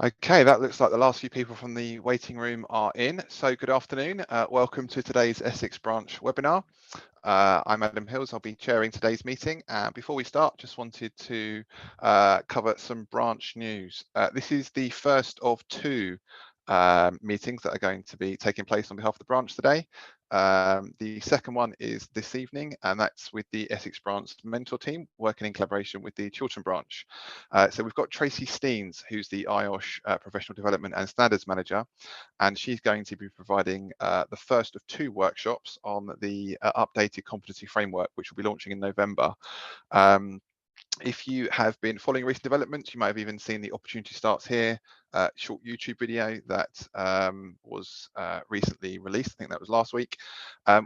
Okay, that looks like the last few people from the waiting room are in. So good afternoon. Welcome to today's Essex branch webinar. I'm Adam Hills. I'll be chairing today's meeting. Before we start, just wanted to cover some branch news. This is the first of two meetings that are going to be taking place on behalf of the branch today. The second one is this evening, and that's with the Essex branch mentor team working in collaboration with the Chiltern branch. So we've got Tracy Steens, who's the IOSH Professional Development and Standards Manager, and she's going to be providing the first of two workshops on the updated competency framework, which will be launching in November. If you have been following recent developments, you might have even seen the Opportunity Starts Here short YouTube video that was recently released. I think that was last week.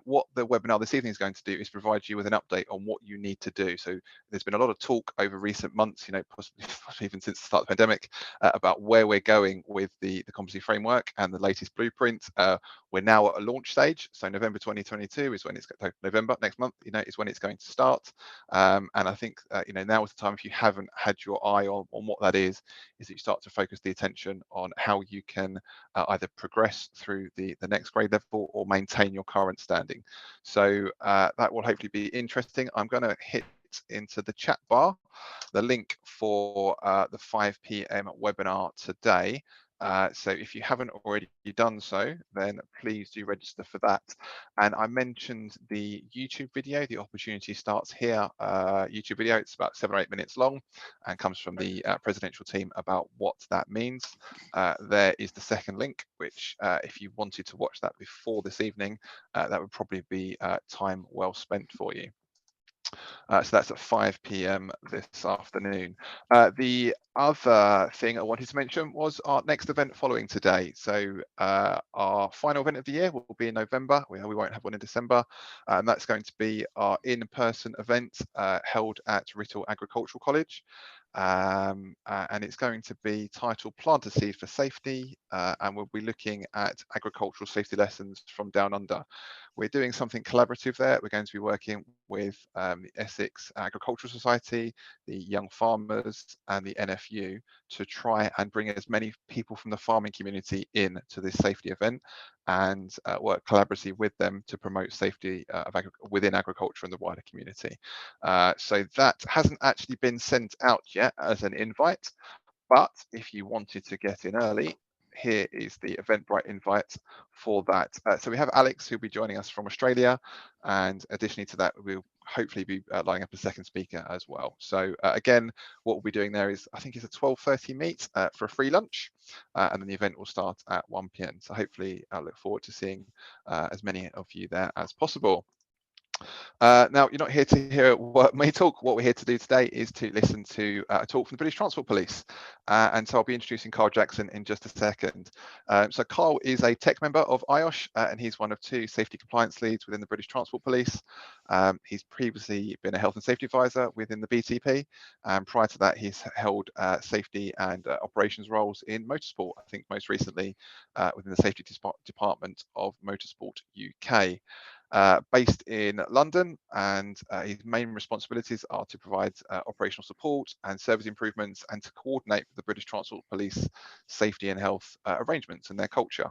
What the webinar this evening is going to do is provide you with an update on what you need to do. So there's been a lot of talk over recent months, possibly even since the start of the pandemic, about where we're going with the competency framework and the latest blueprint. We're now at a launch stage, so November 2022 is when it's November next month. Is when it's going to start. And I think now is the time, if you haven't had your eye on what that is that you start to focus the attention on how you can either progress through the next grade level or maintain your current standing. So that will hopefully be interesting. I'm going to hit into the chat bar the link for the 5 p.m. webinar today. So if you haven't already done so, then please do register for that. And I mentioned the YouTube video, the Opportunity Starts Here YouTube video. It's about 7 or 8 minutes long and comes from the presidential team about what that means. There is the second link, which if you wanted to watch that before this evening, that would probably be time well spent for you. So that's at 5 p.m. this afternoon. The other thing I wanted to mention was our next event following today. So our final event of the year will be in November. We won't have one in December. And that's going to be our in-person event held at Rethink Agricultural College. And it's going to be titled Plant a Seed for Safety, and we'll be looking at agricultural safety lessons from down under. We're doing something collaborative there. We're going to be working with the Essex Agricultural Society, the Young Farmers and the NFU to try and bring as many people from the farming community in to this safety event and work collaboratively with them to promote safety within agriculture and the wider community. So that hasn't actually been sent out yet as an invite, but if you wanted to get in early, here is the Eventbrite invite for that. So we have Alex who'll be joining us from Australia, and additionally to that, we'll hopefully be lining up a second speaker as well. So again, what we'll be doing there is, I think it's a 12:30 meet for a free lunch, and then the event will start at 1 p.m. So hopefully I look forward to seeing as many of you there as possible. Now, you're not here to hear me talk. What we're here to do today is to listen to a talk from the British Transport Police. And so I'll be introducing Carl Jackson in just a second. So Carl is a tech member of IOSH, and he's one of two safety compliance leads within the British Transport Police. He's previously been a health and safety advisor within the BTP. And prior to that, he's held safety and operations roles in motorsport, I think most recently within the safety department of Motorsport UK. Based in London, and his main responsibilities are to provide operational support and service improvements and to coordinate with the British Transport Police safety and health arrangements and their culture.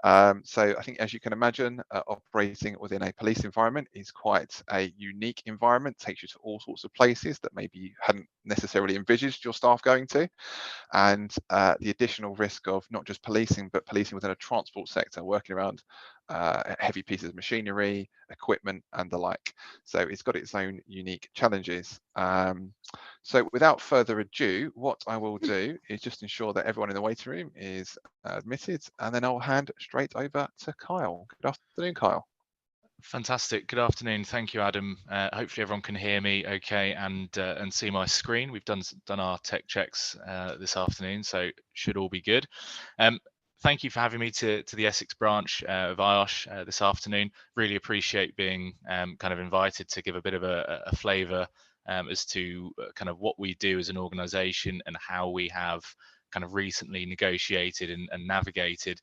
So I think, as you can imagine, operating within a police environment is quite a unique environment, takes you to all sorts of places that maybe you hadn't necessarily envisaged your staff going to. And the additional risk of not just policing, but policing within a transport sector, working around heavy pieces of machinery, equipment, and the like. So it's got its own unique challenges. So without further ado, what I will do is just ensure that everyone in the waiting room is admitted, and then I'll hand straight over to Kyle. Good afternoon, Kyle. Fantastic. Good afternoon. Thank you, Adam. Hopefully everyone can hear me okay and see my screen. We've done our tech checks this afternoon, so should all be good. Thank you for having me to the Essex branch of IOSH this afternoon. Really appreciate being kind of invited to give a bit of a flavour as to kind of what we do as an organisation and how we have kind of recently negotiated and navigated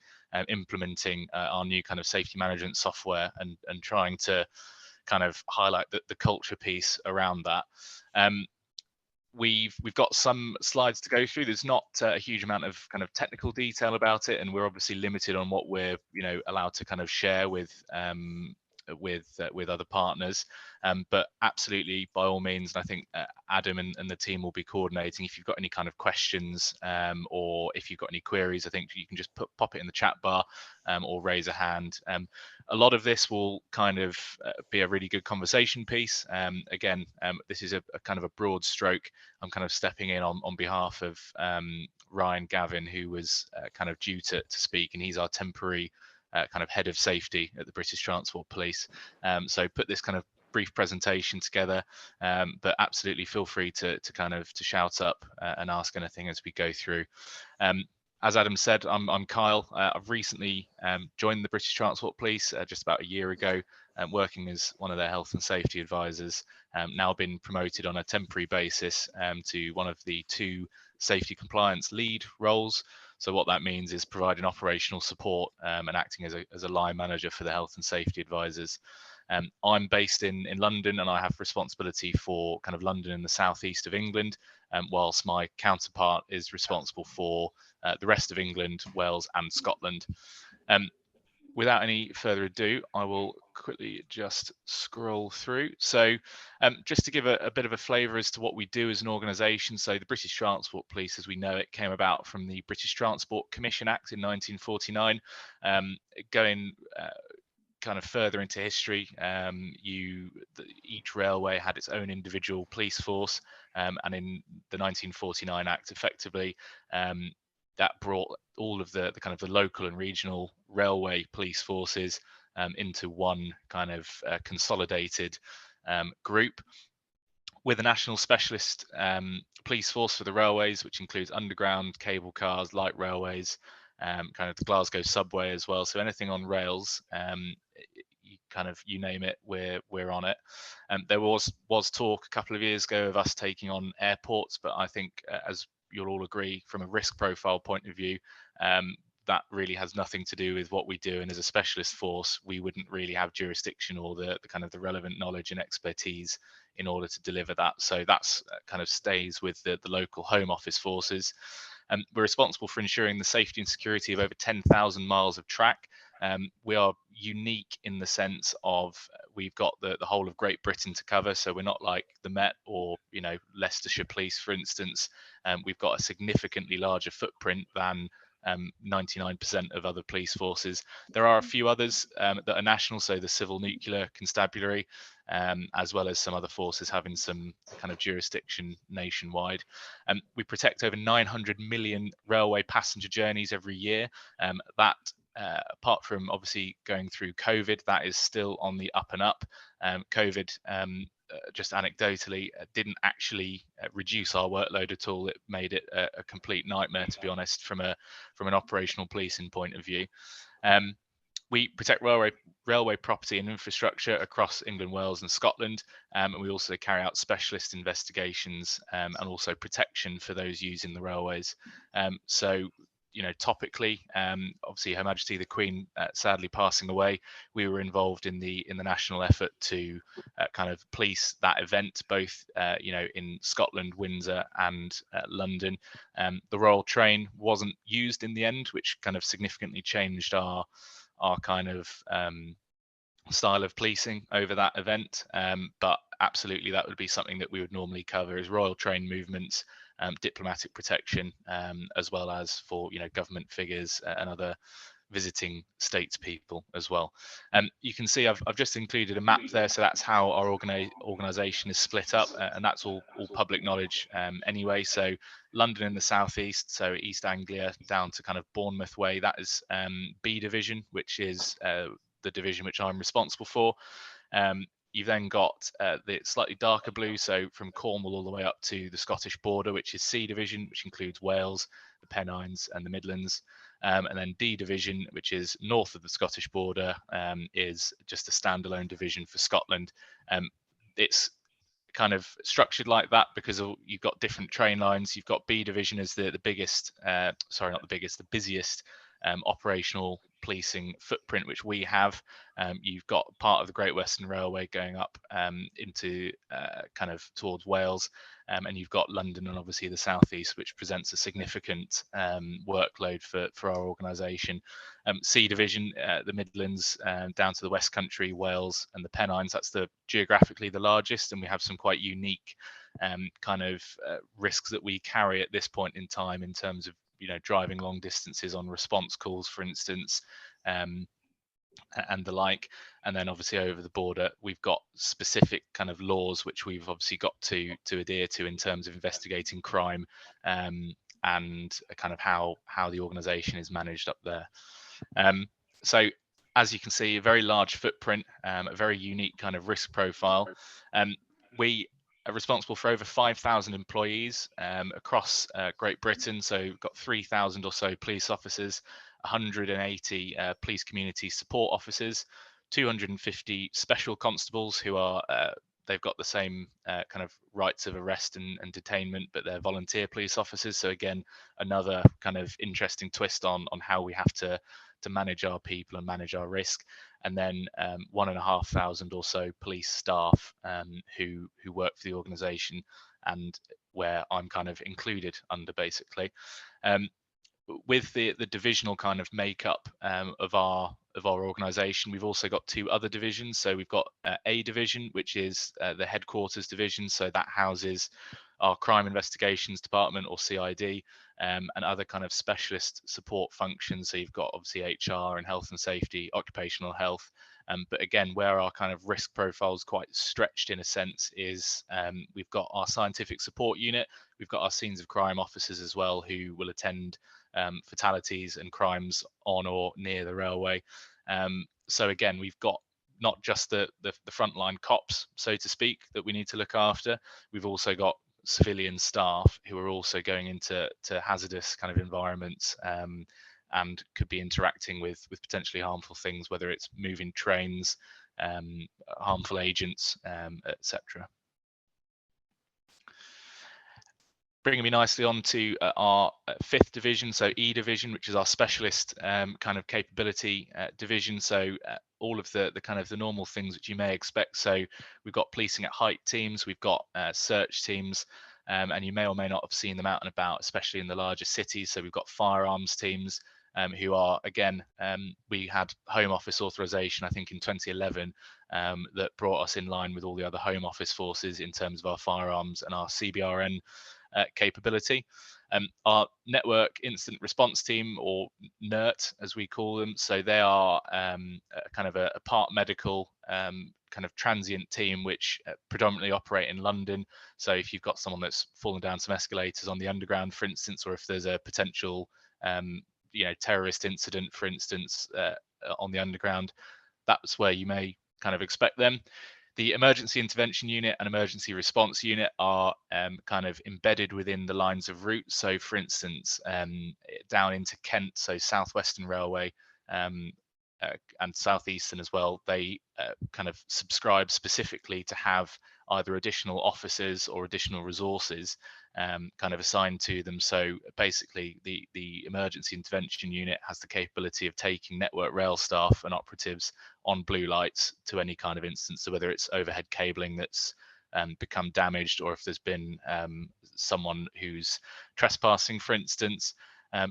implementing our new kind of safety management software and trying to kind of highlight the culture piece around that. we've got some slides to go through. There's not a huge amount of kind of technical detail about it, and we're obviously limited on what we're allowed to kind of share with other partners. But absolutely, by all means, and I think Adam and the team will be coordinating. If you've got any kind of questions or if you've got any queries, I think you can just pop it in the chat bar or raise a hand. A lot of this will kind of be a really good conversation piece. Again, this is a kind of a broad stroke. I'm kind of stepping in on behalf of Ryan Gavin, who was kind of due to speak, and he's our temporary kind of head of safety at the British Transport Police. So put this kind of brief presentation together, but absolutely feel free to shout up and ask anything as we go through. As Adam said, I'm Kyle. I've recently joined the British Transport Police just about a year ago, working as one of their health and safety advisors. Now been promoted on a temporary basis to one of the 2 safety compliance lead roles. So what that means is providing operational support and acting as a line manager for the health and safety advisors. I'm based in London, and I have responsibility for kind of London and the southeast of England, whilst my counterpart is responsible for the rest of England, Wales and Scotland. Without any further ado, I will quickly just scroll through. So just to give a bit of a flavour as to what we do as an organisation, so the British Transport Police, as we know it, came about from the British Transport Commission Act in 1949. Going kind of further into history, each railway had its own individual police force, and in the 1949 Act, effectively, that brought all of the kind of the local and regional railway police forces into one kind of consolidated group, with a national specialist police force for the railways, which includes underground, cable cars, light railways, kind of the Glasgow subway as well. So anything on rails, you name it, we're on it. There was talk a couple of years ago of us taking on airports, but I think as you'll all agree, from a risk profile point of view, that really has nothing to do with what we do. And as a specialist force, we wouldn't really have jurisdiction or the kind of the relevant knowledge and expertise in order to deliver that. So that's kind of stays with the local Home Office forces. We're responsible for ensuring the safety and security of over 10,000 miles of track. We are unique in the sense of we've got the whole of Great Britain to cover, so we're not like the Met or Leicestershire Police, for instance. We've got a significantly larger footprint than 99% of other police forces. There are a few others that are national, so the Civil Nuclear Constabulary, as well as some other forces having some kind of jurisdiction nationwide. We protect over 900 million railway passenger journeys every year. That apart from obviously going through COVID, that is still on the up and up. COVID, just anecdotally, didn't actually reduce our workload at all. It made it a complete nightmare, to be honest, from an operational policing point of view. We protect railway property and infrastructure across England, Wales and Scotland, and we also carry out specialist investigations and also protection for those using the railways. So topically, obviously Her Majesty the Queen sadly passing away, we were involved in the national effort to kind of police that event, both in Scotland, Windsor and London. The Royal Train wasn't used in the end, which kind of significantly changed our kind of style of policing over that event, but absolutely that would be something that we would normally cover, is Royal Train movements, diplomatic protection, as well as for government figures and other visiting statespeople as well. You can see I've just included a map there, so that's how our organisation is split up, and that's all public knowledge anyway. So London in the southeast, so East Anglia down to kind of Bournemouth way, that is B division, which is the division which I'm responsible for. You've then got the slightly darker blue, so from Cornwall all the way up to the Scottish border, which is C division, which includes Wales, the Pennines and the Midlands. And then D division, which is north of the Scottish border, is just a standalone division for Scotland. It's kind of structured like that because you've got different train lines. You've got B division as the biggest, sorry, not the biggest, the busiest operational policing footprint which we have. You've got part of the Great Western Railway going up into kind of towards Wales, and you've got London and obviously the southeast, which presents a significant workload for our organisation. C division, the Midlands down to the West Country, Wales and the Pennines, that's geographically the largest, and we have some quite unique kind of risks that we carry at this point in time in terms of driving long distances on response calls, for instance, and the like. And then obviously over the border, we've got specific kind of laws which we've obviously got to adhere to in terms of investigating crime, and kind of how the organisation is managed up there. So as you can see, a very large footprint, a very unique kind of risk profile. We are responsible for over 5,000 employees across Great Britain. So we've got 3,000 or so police officers, 180 police community support officers, 250 special constables who are they've got the same kind of rights of arrest and detainment, but they're volunteer police officers. So again, another kind of interesting twist on how we have to manage our people and manage our risk. And then 1,500 or so police staff who work for the organisation, and where I'm kind of included under, basically. With the divisional kind of makeup of our organisation, we've also got two other divisions. So we've got A division, which is the headquarters division. So that houses our crime investigations department, or CID, and other kind of specialist support functions. So you've got obviously HR and health and safety, occupational health. But again, where our kind of risk profile is quite stretched in a sense is we've got our scientific support unit. We've got our scenes of crime officers as well, who will attend fatalities and crimes on or near the railway. So again, we've got not just the frontline cops, so to speak, that we need to look after. We've also got civilian staff who are also going into hazardous kind of environments, and could be interacting with potentially harmful things, whether it's moving trains, harmful agents, etc. Bringing me nicely on to our fifth division, so E division, which is our specialist kind of capability division. So all of the kind of the normal things which you may expect. So we've got policing at height teams, we've got search teams, and you may or may not have seen them out and about, especially in the larger cities. So we've got firearms teams, who are, again, we had Home Office authorization, I think in 2011, that brought us in line with all the other Home Office forces in terms of our firearms and our CBRN capability. Our network incident response team, or NERT as we call them, so they are kind of a part medical kind of transient team which predominantly operate in London. So if you've got someone that's fallen down some escalators on the underground, for instance, or if there's a potential terrorist incident, for instance, on the underground, that's where you may kind of expect them. The emergency intervention unit and emergency response unit are kind of embedded within the lines of route. So for instance, down into Kent, so Southwestern Railway, and Southeastern as well, they kind of subscribe specifically to have either additional officers or additional resources kind of assigned to them. So basically the emergency intervention unit has the capability of taking network rail staff and operatives on blue lights to any kind of instance. So whether it's overhead cabling that's become damaged, or if there's been someone who's trespassing, for instance.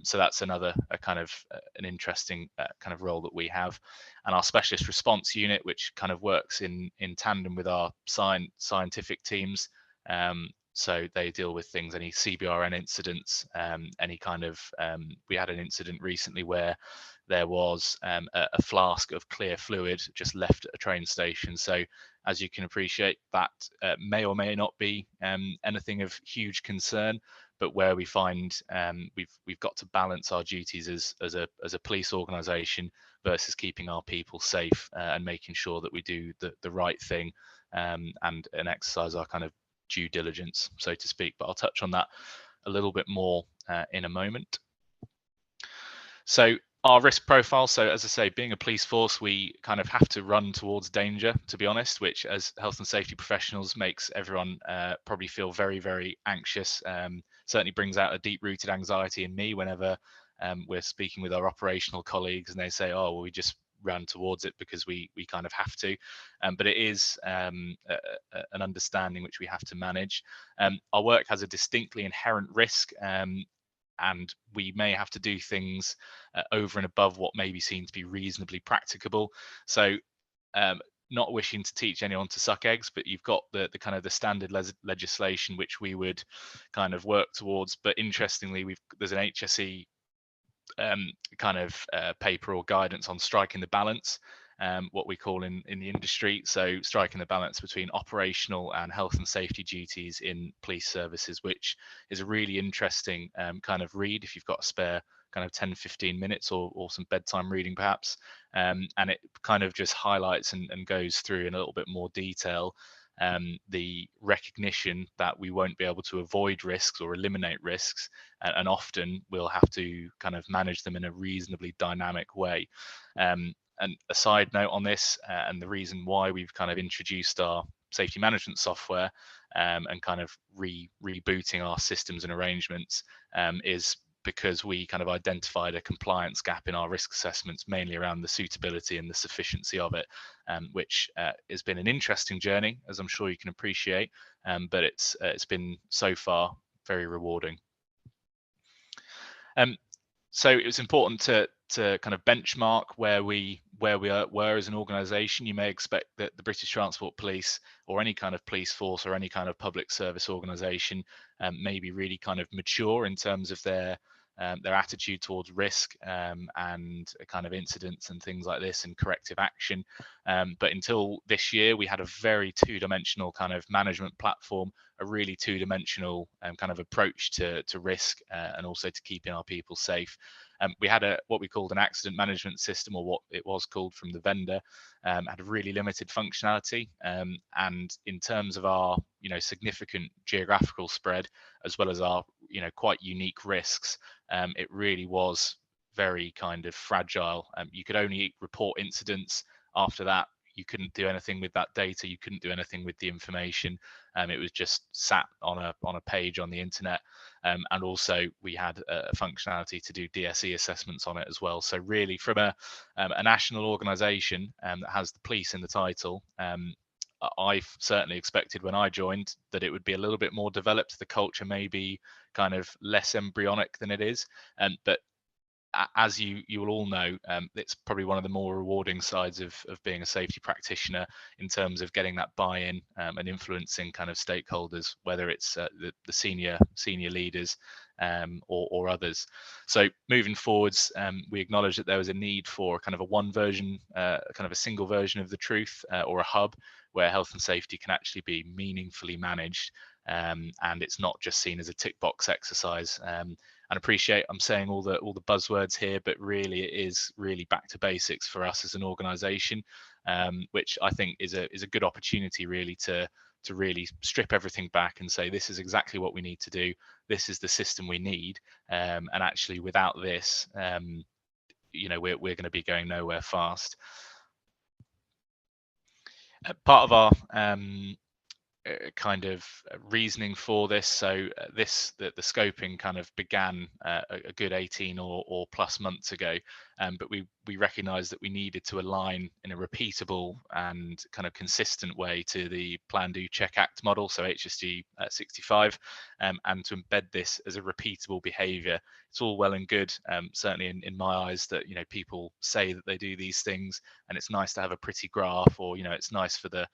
So that's another kind of an interesting kind of role that we have. And our specialist response unit, which kind of works in tandem with our scientific teams. So they deal with things, any CBRN incidents, any kind of, we had an incident recently where there was a flask of clear fluid just left at a train station. So as you can appreciate, that may or may not be anything of huge concern, but where we find we've got to balance our duties as a police organisation versus keeping our people safe and making sure that we do the right thing and exercise our kind of due diligence, so to speak. But I'll touch on that a little bit more in a moment. So our risk profile, so as I say, being a police force, we kind of have to run towards danger, to be honest, which as health and safety professionals makes everyone probably feel very, very anxious. Certainly brings out a deep-rooted anxiety in me whenever we're speaking with our operational colleagues and they say, oh, well, we just ran towards it because we kind of have to, but it is an understanding which we have to manage. Our work has a distinctly inherent risk, and we may have to do things over and above what may be seen to be reasonably practicable. So not wishing to teach anyone to suck eggs, but you've got the kind of the standard legislation which we would kind of work towards. But interestingly, there's an HSE kind of paper or guidance on striking the balance, what we call in the industry. So striking the balance between operational and health and safety duties in police services, which is a really interesting kind of read if you've got a spare kind of 10-15 minutes or some bedtime reading perhaps, and it kind of just highlights and goes through in a little bit more detail the recognition that we won't be able to avoid risks or eliminate risks, and often we'll have to kind of manage them in a reasonably dynamic way. And a side note on this, and the reason why we've kind of introduced our safety management software and kind of rebooting our systems and arrangements is because we kind of identified a compliance gap in our risk assessments, mainly around the suitability and the sufficiency of it, which has been an interesting journey, as I'm sure you can appreciate, but it's been so far very rewarding. So it was important to kind of benchmark where we were as an organisation. You may expect that the British Transport Police, or any kind of police force, or any kind of public service organisation, may be really kind of mature in terms of their attitude towards risk and kind of incidents and things like this and corrective action. But until this year, we had a very two-dimensional kind of management platform, a really two-dimensional kind of approach to risk and also to keeping our people safe. We had what we called an accident management system, or what it was called from the vendor, had a really limited functionality, and in terms of our significant geographical spread, as well as our quite unique risks, it really was very kind of fragile. You could only report incidents. After that, you couldn't do anything with that data. You couldn't do anything with the information. It was just sat on a page on the internet. And also we had a functionality to do DSE assessments on it as well. So really, from a national organisation that has the police in the title, I certainly expected when I joined that it would be a little bit more developed. The culture may be kind of less embryonic than it is, but as you will all know, it's probably one of the more rewarding sides of being a safety practitioner, in terms of getting that buy-in and influencing kind of stakeholders, whether it's the senior leaders or others. So moving forwards, we acknowledge that there was a need for kind of a one version, kind of a single version of the truth, or a hub where health and safety can actually be meaningfully managed, and it's not just seen as a tick box exercise. And appreciate I'm saying all the buzzwords here, but really it is really back to basics for us as an organisation, which I think is a good opportunity really to really strip everything back and say, this is exactly what we need to do. This is the system we need, and actually without this, we're going to be going nowhere fast. Part of our kind of reasoning for this, so the scoping kind of began a good 18 or plus months ago, but we recognized that we needed to align in a repeatable and kind of consistent way to the Plan, Do, Check, Act model, so HSG 65, and to embed this as a repeatable behavior. It's all well and good, certainly in my eyes, that people say that they do these things, and it's nice to have a pretty graph, or it's nice for the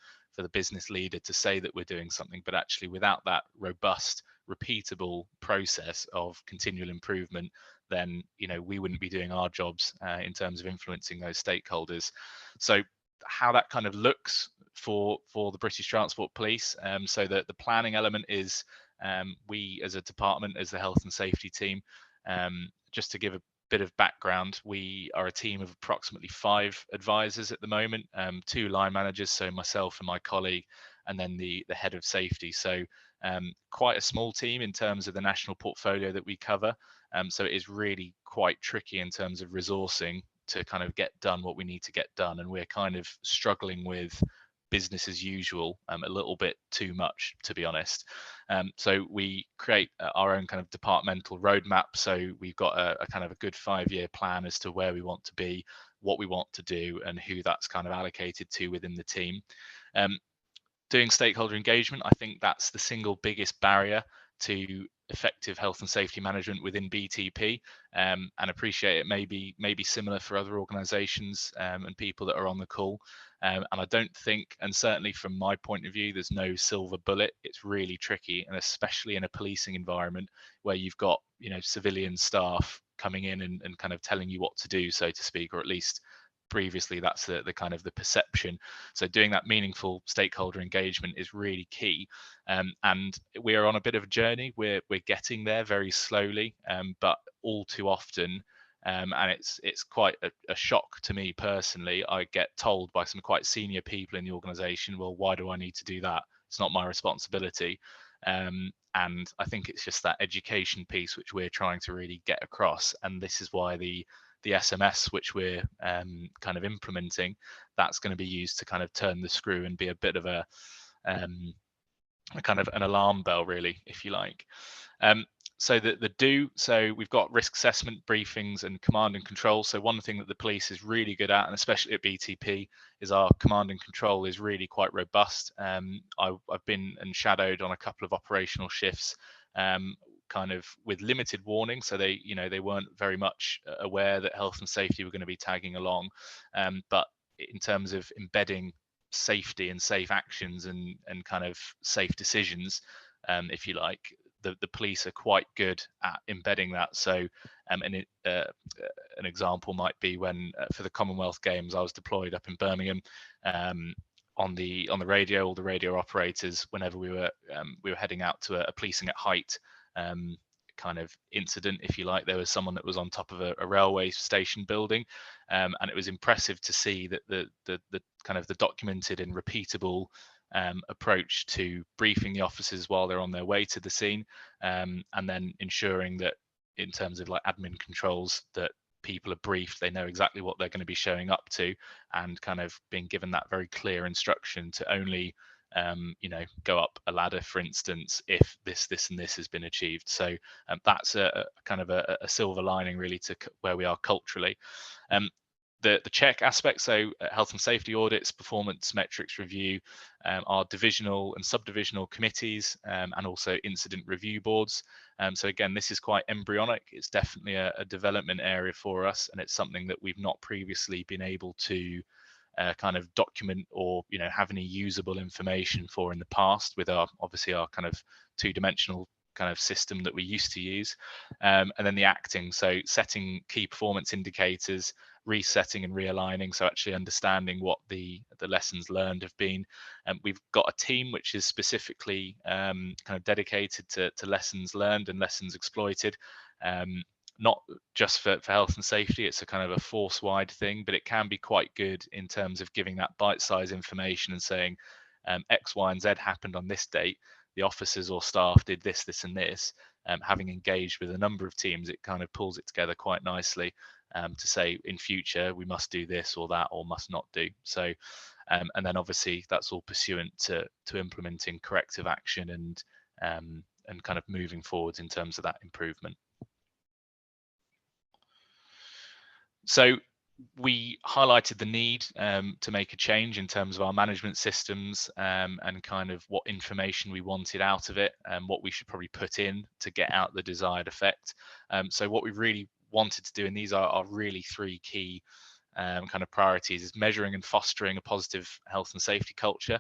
business leader to say that we're doing something, but actually without that robust, repeatable process of continual improvement, then we wouldn't be doing our jobs in terms of influencing those stakeholders. So how that kind of looks for the British Transport Police, so that the planning element is, we as a department, as the health and safety team, just to give a bit of background, we are a team of approximately 5 advisors at the moment, 2 line managers, so myself and my colleague, and then the head of safety. So quite a small team in terms of the national portfolio that we cover. So it is really quite tricky in terms of resourcing to kind of get done what we need to get done, and we're kind of struggling with business as usual a little bit too much, to be honest. So we create our own kind of departmental roadmap. So we've got a kind of a good 5-year plan as to where we want to be, what we want to do, and who that's kind of allocated to within the team. Doing stakeholder engagement, I think that's the single biggest barrier to effective health and safety management within BTP, and appreciate it may be similar for other organizations and people that are on the call. And I don't think, and certainly from my point of view, there's no silver bullet. It's really tricky, and especially in a policing environment where you've got, you know, civilian staff coming in and kind of telling you what to do, so to speak, or at least previously that's the kind of the perception. So doing that meaningful stakeholder engagement is really key, and we are on a bit of a journey. We're getting there very slowly, but all too often, and it's quite a shock to me personally, I get told by some quite senior people in the organization, well, why do I need to do that? It's not my responsibility. And I think it's just that education piece which we're trying to really get across, and this is why the SMS which we're kind of implementing, that's going to be used to kind of turn the screw and be a bit of a kind of an alarm bell, really, if you like. So so we've got risk assessment briefings and command and control. So one thing that the police is really good at, and especially at BTP, is our command and control is really quite robust. I've been and shadowed on a couple of operational shifts, kind of with limited warning, so they, you know, they weren't very much aware that health and safety were going to be tagging along, but in terms of embedding safety and safe actions and kind of safe decisions, if you like, the police are quite good at embedding that. So an example might be when for the Commonwealth Games I was deployed up in Birmingham, on the radio, all the radio operators, whenever we were heading out to a policing at height kind of incident, if you like, there was someone that was on top of a railway station building, and it was impressive to see that the kind of the documented and repeatable approach to briefing the officers while they're on their way to the scene, and then ensuring that in terms of like admin controls, that people are briefed, they know exactly what they're going to be showing up to, and kind of being given that very clear instruction to only you know, go up a ladder, for instance, if this and this has been achieved. So that's a kind of a silver lining really to where we are culturally. The check aspect, so health and safety audits, performance metrics review, our divisional and subdivisional committees, and also incident review boards. So again, this is quite embryonic. It's definitely a development area for us, and it's something that we've not previously been able to kind of document or, you know, have any usable information for in the past with our, obviously our kind of two-dimensional kind of system that we used to use. And then the acting, so setting key performance indicators, resetting and realigning, so actually understanding what the lessons learned have been. And we've got a team which is specifically kind of dedicated to lessons learned and lessons exploited. Not just for health and safety, it's a kind of a force-wide thing, but it can be quite good in terms of giving that bite-sized information and saying X, Y, and Z happened on this date. The officers or staff did this, this, and this. Having engaged with a number of teams, it kind of pulls it together quite nicely to say in future we must do this or that or must not do. So, and then obviously that's all pursuant to implementing corrective action and kind of moving forwards in terms of that improvement. So we highlighted the need to make a change in terms of our management systems and kind of what information we wanted out of it and what we should probably put in to get out the desired effect. So what we really wanted to do, and these are really three key kind of priorities, is measuring and fostering a positive health and safety culture.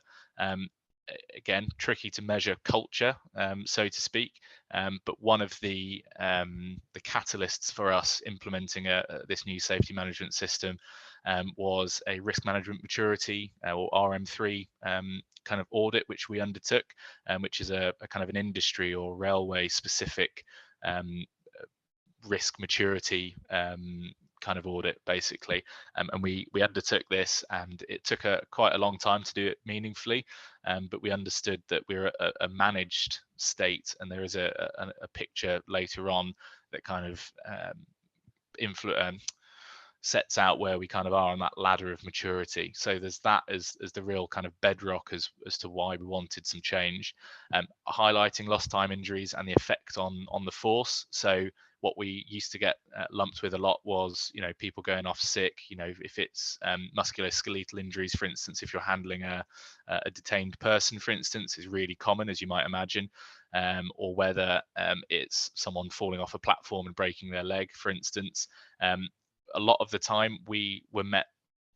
Again, tricky to measure culture, so to speak, but one of the catalysts for us implementing this new safety management system was a risk management maturity or RM3 kind of audit, which we undertook, which is a kind of an industry or railway specific risk maturity kind of audit, basically, and we undertook this, and it took quite a long time to do it meaningfully, but we understood that we're a managed state, and there is a picture later on that kind of sets out where we kind of are on that ladder of maturity. So there's that as the real kind of bedrock as to why we wanted some change, highlighting lost time injuries and the effect on the force. So what we used to get lumped with a lot was, you know, people going off sick. You know, if it's musculoskeletal injuries, for instance, if you're handling a detained person, for instance, is really common, as you might imagine, or whether it's someone falling off a platform and breaking their leg, for instance. A lot of the time we were met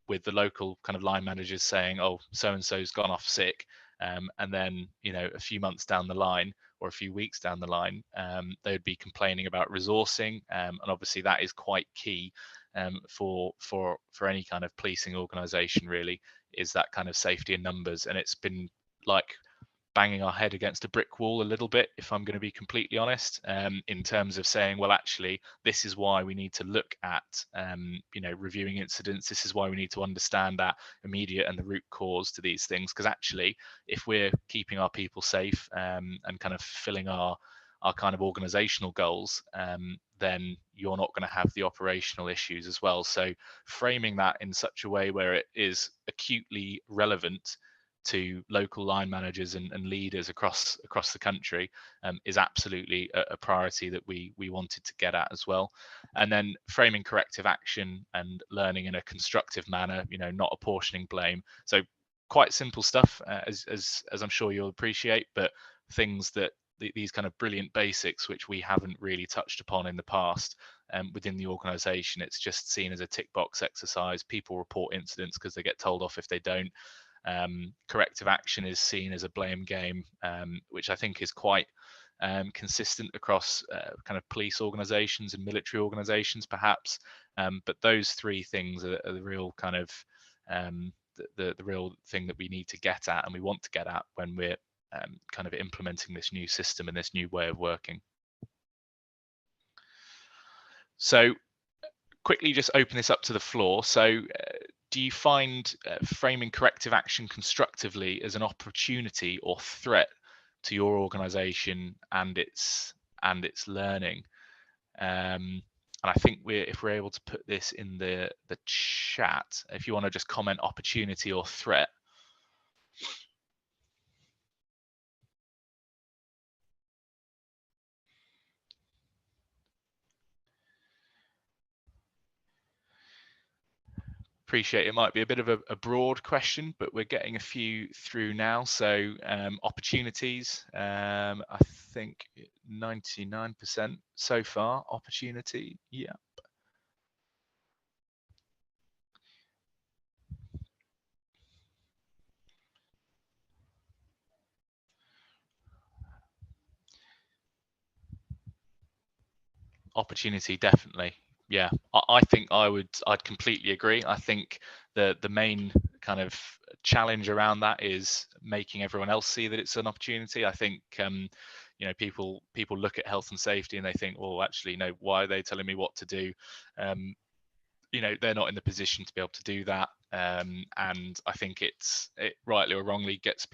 with the local kind of line managers saying, oh, so and so's gone off sick, and then, you know, a few months down the line or a few weeks down the line, they would be complaining about resourcing, and obviously that is quite key for any kind of policing organisation, really, is that kind of safety in numbers. And it's been like banging our head against a brick wall a little bit, if I'm going to be completely honest, in terms of saying, well, actually, this is why we need to look at, you know, reviewing incidents. This is why we need to understand that immediate and the root cause to these things. Because actually, if we're keeping our people safe and kind of fulfilling our kind of organizational goals, then you're not going to have the operational issues as well. So framing that in such a way where it is acutely relevant to local line managers and leaders across the country is absolutely a priority that we wanted to get at as well. And then framing corrective action and learning in a constructive manner, you know, not apportioning blame. So quite simple stuff, as I'm sure you'll appreciate, but things that these kind of brilliant basics which we haven't really touched upon in the past within the organization. It's just seen as a tick box exercise. People report incidents because they get told off if they don't. Corrective action is seen as a blame game, which I think is quite consistent across kind of police organizations and military organizations, perhaps. But those three things are the real kind of the real thing that we need to get at and we want to get at when we're kind of implementing this new system and this new way of working. So quickly just open this up to the floor. So do you find framing corrective action constructively as an opportunity or threat to your organization and its learning? And I think if we're able to put this in the chat, if you want to just comment opportunity or threat. Appreciate it might be a bit of a broad question, but we're getting a few through now. So opportunities, I think 99% so far opportunity. Yeah. Opportunity, definitely. Yeah, I think I'd completely agree. I think the main kind of challenge around that is making everyone else see that it's an opportunity. I think you know, people look at health and safety and they think, well, actually, no, why are they telling me what to do? You know, they're not in the position to be able to do that, and I think it rightly or wrongly gets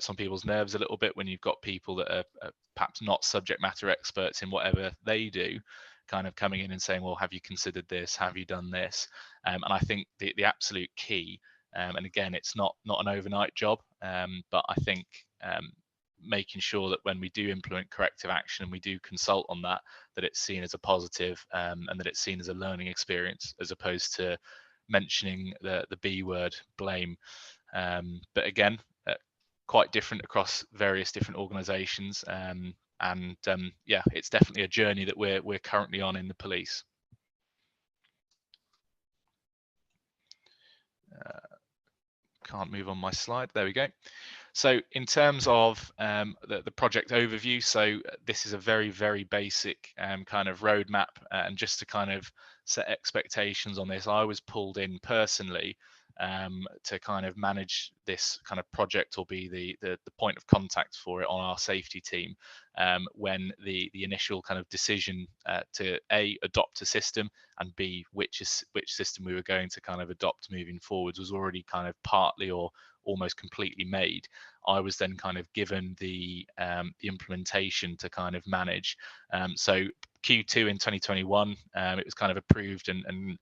on people's nerves a little bit when you've got people that are perhaps not subject matter experts in whatever they do, kind of coming in and saying, well, have you considered this? Have you done this? And I think the absolute key, and again, it's not an overnight job, but I think making sure that when we do implement corrective action and we do consult on that, that it's seen as a positive, and that it's seen as a learning experience, as opposed to mentioning the B word, blame. But again, quite different across various different organizations, and yeah, it's definitely a journey that we're currently on in the police. Can't move on my slide. There we go. So in terms of the project overview, so this is a very, very basic kind of roadmap, and just to kind of set expectations on this, I was pulled in personally to kind of manage this kind of project, or be the point of contact for it on our safety team, when the initial kind of decision to A, adopt a system, and B, which system we were going to kind of adopt moving forwards was already kind of partly or almost completely made. I was then kind of given the implementation to kind of manage. So Q2 in 2021, it was kind of approved and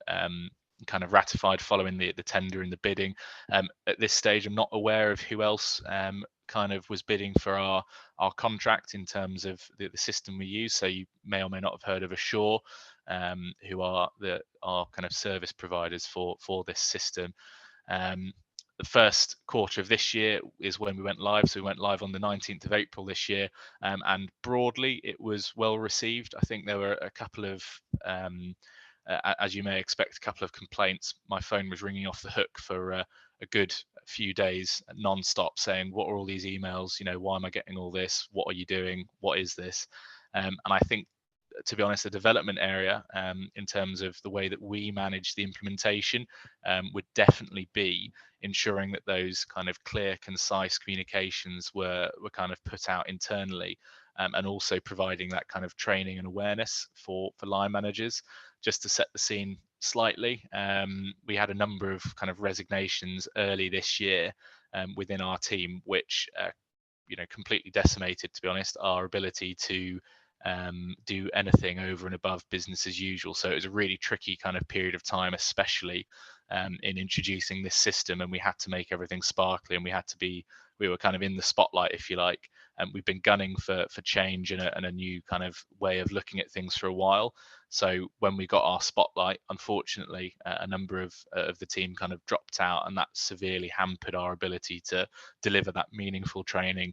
kind of ratified following the tender and the bidding. At this stage, I'm not aware of who else kind of was bidding for our contract in terms of the system we use. So you may or may not have heard of Assure, who are our kind of service providers for this system. The first quarter of this year is when we went live. So we went live on the 19th of April this year, and broadly it was well received. I think there were a couple of, as you may expect, a couple of complaints. My phone was ringing off the hook for a good few days non-stop saying, what are all these emails? You know, why am I getting all this? What are you doing? What is this? And I think, to be honest, the development area in terms of the way that we manage the implementation would definitely be ensuring that those kind of clear, concise communications were kind of put out internally, and also providing that kind of training and awareness for line managers. Just to set the scene slightly, we had a number of kind of resignations early this year within our team, which completely decimated, to be honest, our ability to do anything over and above business as usual. So it was a really tricky kind of period of time, especially in introducing this system, and we had to make everything sparkly, and we were kind of in the spotlight, if you like. And we've been gunning for change and a new kind of way of looking at things for a while. So when we got our spotlight, unfortunately, a number of the team kind of dropped out, and that severely hampered our ability to deliver that meaningful training,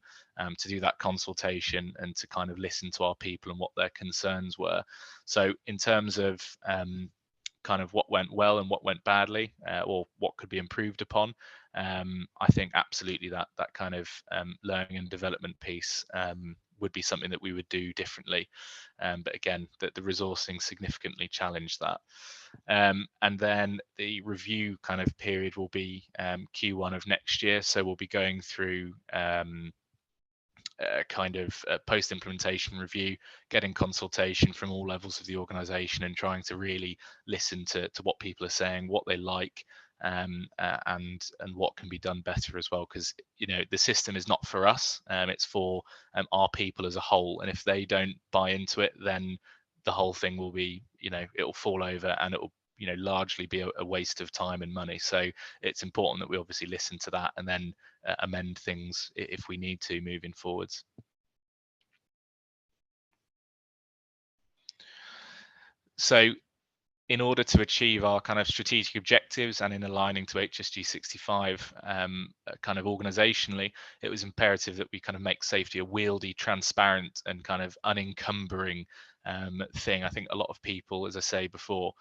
to do that consultation, and to kind of listen to our people and what their concerns were. So in terms of kind of what went well and what went badly, or what could be improved upon, I think absolutely that kind of learning and development piece would be something that we would do differently. But again, the resourcing significantly challenged that. And then the review kind of period will be Q1 of next year. So we'll be going through kind of post-implementation review, getting consultation from all levels of the organization, and trying to really listen to what people are saying, what they like, and what can be done better as well. Because the system is not for us, it's for our people as a whole, and if they don't buy into it, then the whole thing will be, it'll fall over, and it will largely be a waste of time and money. So it's important that we obviously listen to that and then amend things if we need to moving forwards. So in order to achieve our kind of strategic objectives and in aligning to HSG 65 kind of organizationally, it was imperative that we kind of make safety a wieldy, transparent, and kind of unencumbering thing. I think a lot of people, as I say before,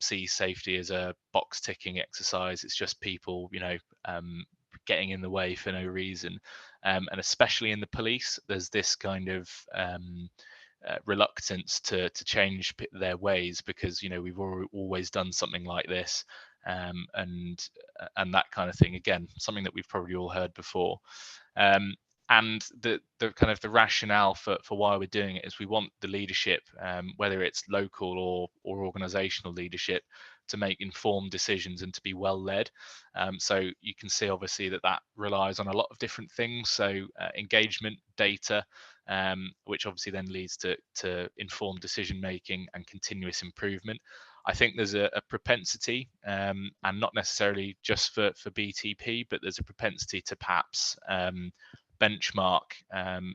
see safety as a box ticking exercise. It's just people, getting in the way for no reason. And especially in the police, there's this kind of reluctance to change their ways, because we've always done something like this, and that kind of thing. Again, something that we've probably all heard before. And the kind of the rationale for why we're doing it is we want the leadership, whether it's local or organizational leadership, to make informed decisions and to be well led. So you can see obviously that relies on a lot of different things. So engagement, data, which obviously then leads to informed decision making and continuous improvement. I think there's a propensity, and not necessarily just for BTP, but there's a propensity to perhaps benchmark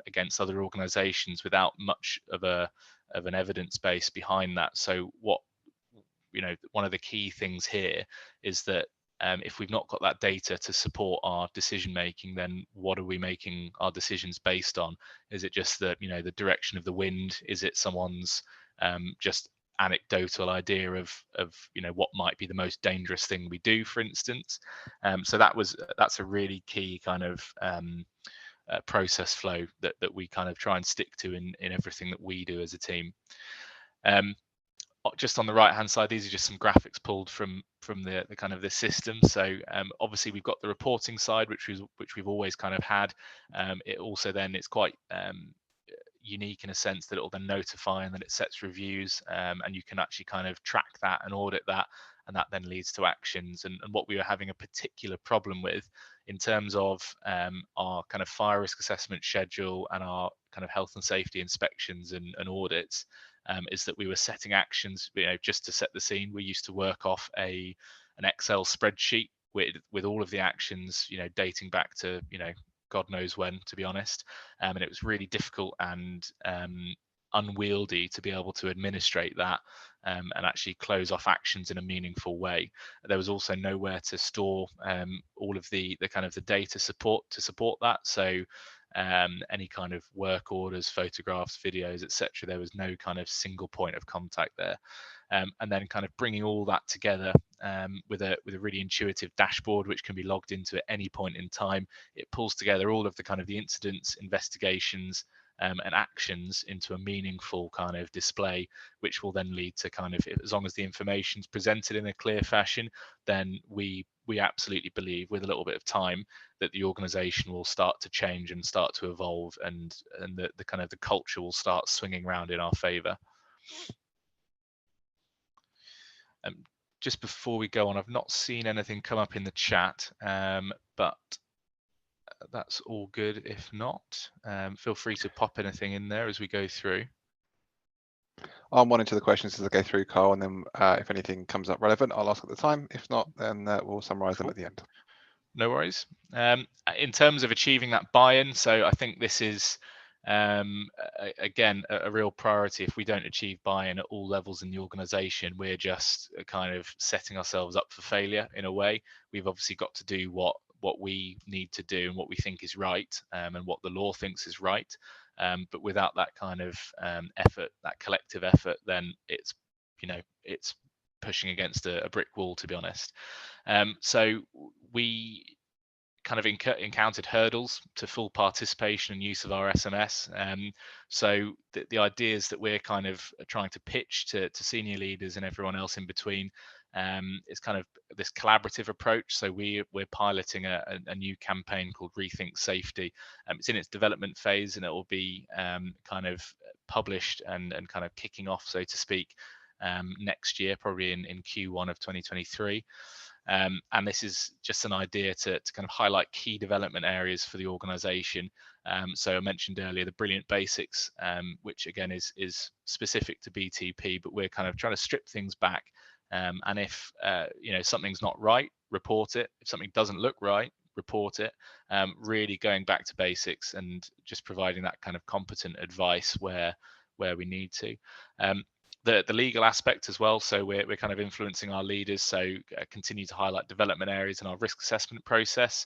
against other organizations without much of an evidence base behind that. So one of the key things here is that if we've not got that data to support our decision making, then what are we making our decisions based on? Is it just the direction of the wind? Is it someone's just anecdotal idea of what might be the most dangerous thing we do, for instance? So that's a really key kind of process flow that we kind of try and stick to in everything that we do as a team. Just on the right hand side, these are just some graphics pulled from the kind of the system. So obviously we've got the reporting side, which we've always kind of had. It also then it's quite unique in a sense that it will then notify, and then it sets reviews, and you can actually kind of track that and audit that, and that then leads to actions. And what we were having a particular problem with in terms of our kind of fire risk assessment schedule and our kind of health and safety inspections and audits, is that we were setting actions, just to set the scene. We used to work off an Excel spreadsheet with all of the actions, dating back to, God knows when, to be honest. And it was really difficult and unwieldy to be able to administrate that and actually close off actions in a meaningful way. There was also nowhere to store all of the kind of the data support to support that. So any kind of work orders, photographs, videos, etc. There was no kind of single point of contact there. And then kind of bringing all that together with a really intuitive dashboard, which can be logged into at any point in time. It pulls together all of the kind of the incidents, investigations, and actions into a meaningful kind of display, which will then lead to kind of, as long as the information is presented in a clear fashion, then we absolutely believe, with a little bit of time, that the organization will start to change and start to evolve, and the kind of the culture will start swinging around in our favor. Just before we go on, I've not seen anything come up in the chat, but that's all good. If not, feel free to pop anything in there as we go through. I'll monitor the questions as I go through, Carl, and then if anything comes up relevant, I'll ask at the time. If not, then we'll summarise them at the end. No worries. In terms of achieving that buy-in, so I think this is, again, a real priority. If we don't achieve buy-in at all levels in the organisation, we're just kind of setting ourselves up for failure in a way. We've obviously got to do what we need to do and what we think is right, and what the law thinks is right. But without that kind of effort, that collective effort, then it's pushing against a brick wall, to be honest. So we kind of encountered hurdles to full participation and use of our SMS. So the ideas that we're kind of trying to pitch to senior leaders and everyone else in between is kind of this collaborative approach. So we're piloting a new campaign called Rethink Safety. It's in its development phase, and it will be kind of published and kind of kicking off, so to speak, next year, probably in Q1 of 2023. And this is just an idea to kind of highlight key development areas for the organization. So I mentioned earlier the brilliant basics, which again is specific to BTP, but we're kind of trying to strip things back. And if something's not right, report it. If something doesn't look right, report it. Really going back to basics and just providing that kind of competent advice where we need to. The legal aspect as well. So we're kind of influencing our leaders. So continue to highlight development areas in our risk assessment process.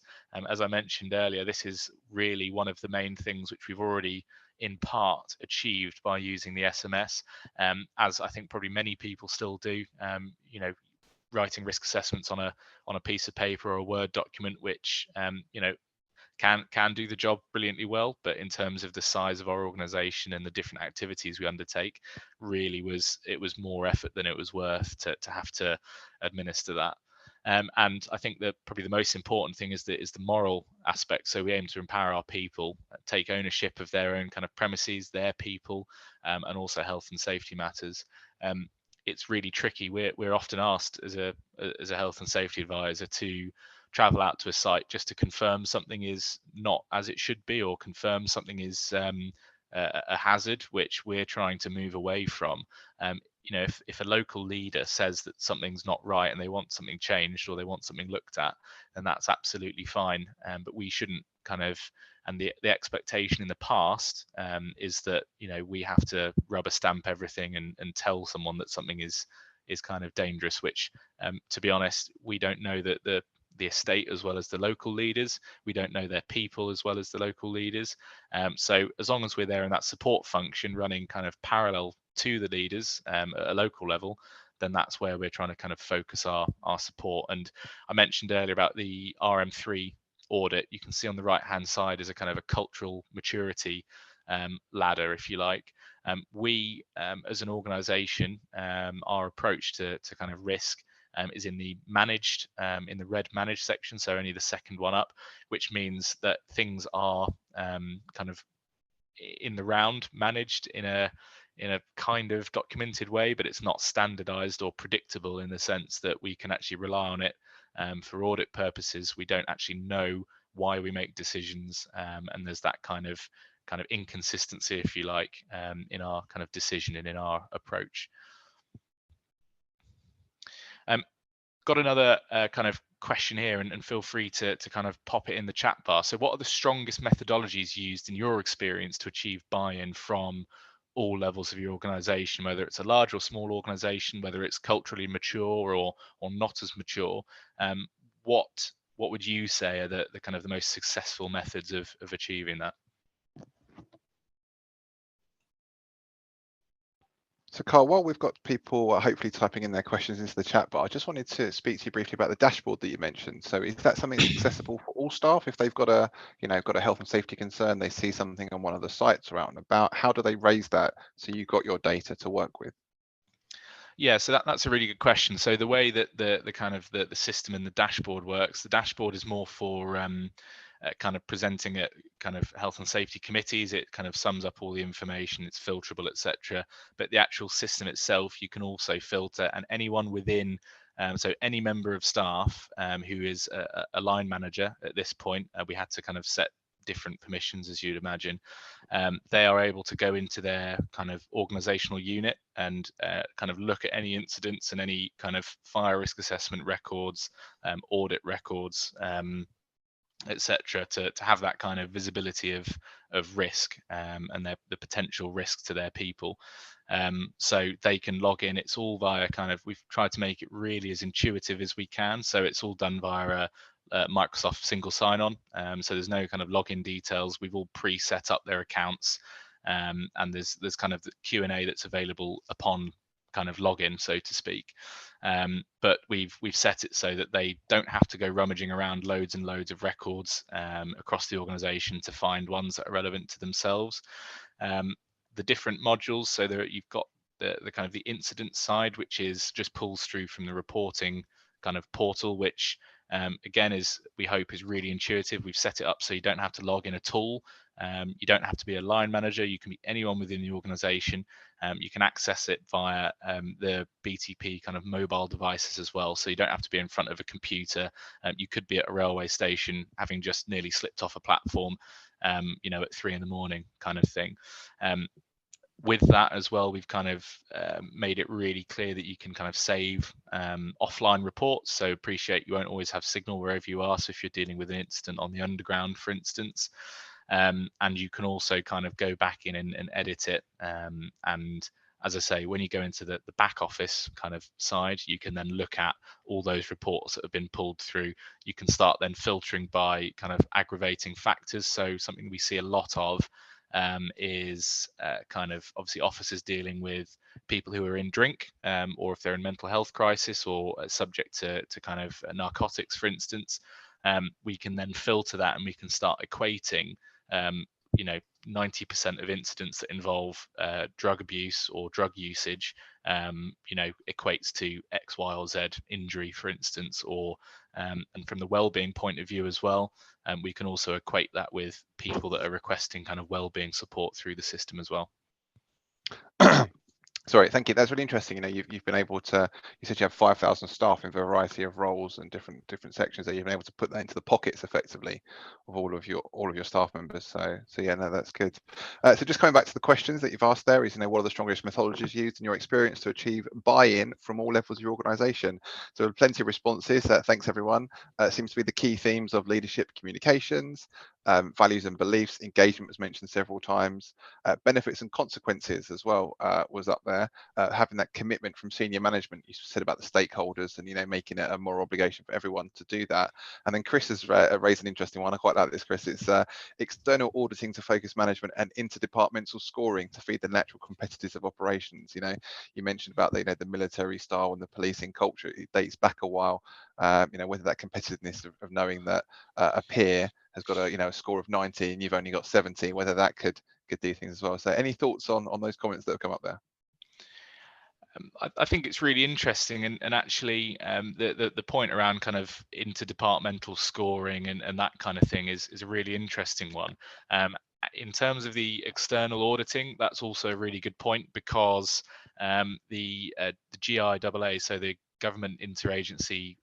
As I mentioned earlier, this is really one of the main things which we've already in part achieved by using the SMS, as I think probably many people still do. Writing risk assessments on a piece of paper or a Word document, which can do the job brilliantly well, but in terms of the size of our organization and the different activities we undertake, really it was more effort than it was worth to have to administer that. And I think that probably the most important thing is the moral aspect. So we aim to empower our people, take ownership of their own kind of premises, their people, and also health and safety matters. It's really tricky. We're often asked as a health and safety advisor to travel out to a site just to confirm something is not as it should be, or confirm something is a hazard, which we're trying to move away from. If a local leader says that something's not right and they want something changed or they want something looked at, then that's absolutely fine. But we shouldn't kind of, and the expectation in the past is that we have to rubber stamp everything and tell someone that something is kind of dangerous, which to be honest, we don't know that the estate as well as the local leaders. We don't know their people as well as the local leaders. So as long as we're there in that support function running kind of parallel to the leaders at a local level, then that's where we're trying to kind of focus our support. And I mentioned earlier about the RM3 audit. You can see on the right hand side is a kind of a cultural maturity ladder, if you like. We as an organization, our approach to kind of risk is in the managed, in the red managed section, so only the second one up, which means that things are kind of in the round managed in a kind of documented way, but it's not standardized or predictable in the sense that we can actually rely on it for audit purposes. We don't actually know why we make decisions, and there's that kind of kind of inconsistency, if you like, in our kind of decision and in our approach. Got another kind of question here, and feel free to kind of pop it in the chat bar. So what are the strongest methodologies used in your experience to achieve buy-in from all levels of your organization, whether it's a large or small organization, whether it's culturally mature or not as mature? What would you say are the kind of the most successful methods of achieving that? So Carl, while we've got people hopefully typing in their questions into the chat, but I just wanted to speak to you briefly about the dashboard that you mentioned. So is that something that's accessible for all staff? If they've got a, got a health and safety concern, they see something on one of the sites or out and about, how do they raise that so you've got your data to work with? Yeah, so that's a really good question. So the way that the kind of the system and the dashboard works, the dashboard is more for kind of presenting at kind of health and safety committees. It kind of sums up all the information, it's filterable, etc. But the actual system itself, you can also filter, and anyone within, so any member of staff who is a line manager at this point, we had to kind of set different permissions, as you'd imagine. They are able to go into their kind of organizational unit and kind of look at any incidents and any kind of fire risk assessment records, audit records, etc., to have that kind of visibility of risk and the potential risk to their people. So they can log in. It's all via kind of, we've tried to make it really as intuitive as we can. So it's all done via a Microsoft single sign-on. So there's no kind of login details. We've all pre-set up their accounts, and there's kind of the Q&A that's available upon kind of login, so to speak. But we've set it so that they don't have to go rummaging around loads and loads of records across the organization to find ones that are relevant to themselves. The different modules, so that you've got the kind of the incident side, which is just pulls through from the reporting kind of portal, which again is, we hope, is really intuitive. We've set it up so you don't have to log in at all. You don't have to be a line manager. You can be anyone within the organization. You can access it via the BTP kind of mobile devices as well. So you don't have to be in front of a computer. You could be at a railway station having just nearly slipped off a platform, at 3 a.m. kind of thing. With that as well, we've kind of made it really clear that you can kind of save offline reports. So appreciate you won't always have signal wherever you are. So if you're dealing with an incident on the underground, for instance, and you can also kind of go back in and edit it. And as I say, when you go into the back office kind of side, you can then look at all those reports that have been pulled through. You can start then filtering by kind of aggravating factors. So something we see a lot of is kind of obviously officers dealing with people who are in drink, or if they're in mental health crisis or subject to kind of narcotics, for instance. We can then filter that and we can start equating 90% of incidents that involve drug abuse or drug usage, equates to X, Y, or Z injury, for instance, or and from the well-being point of view as well, we can also equate that with people that are requesting kind of well-being support through the system as well. Sorry, thank you. That's really interesting. You've been able to, you said you have 5,000 staff in a variety of roles and different sections, that you've been able to put that into the pockets effectively of all of your staff members. So yeah, no, that's good. So just coming back to the questions that you've asked there is, what are the strongest methodologies used in your experience to achieve buy-in from all levels of your organization? So plenty of responses. Thanks everyone. Seems to be the key themes of leadership, communications, values and beliefs. Engagement was mentioned several times. Benefits and consequences as well was up there. Having that commitment from senior management. You said about the stakeholders and making it a moral obligation for everyone to do that. And then Chris has raised an interesting one. I quite like this, Chris. It's external auditing to focus management and interdepartmental scoring to feed the natural competitors of operations. You mentioned about the military style and the policing culture. It dates back a while. Whether that competitiveness of knowing that a peer has got a score of 90 and you've only got 70, whether that could do things as well. So any thoughts on those comments that have come up there? I think it's really interesting, and actually the point around kind of interdepartmental scoring and that kind of thing is a really interesting one. In terms of the external auditing, that's also a really good point, because the GIAA, so the government interagency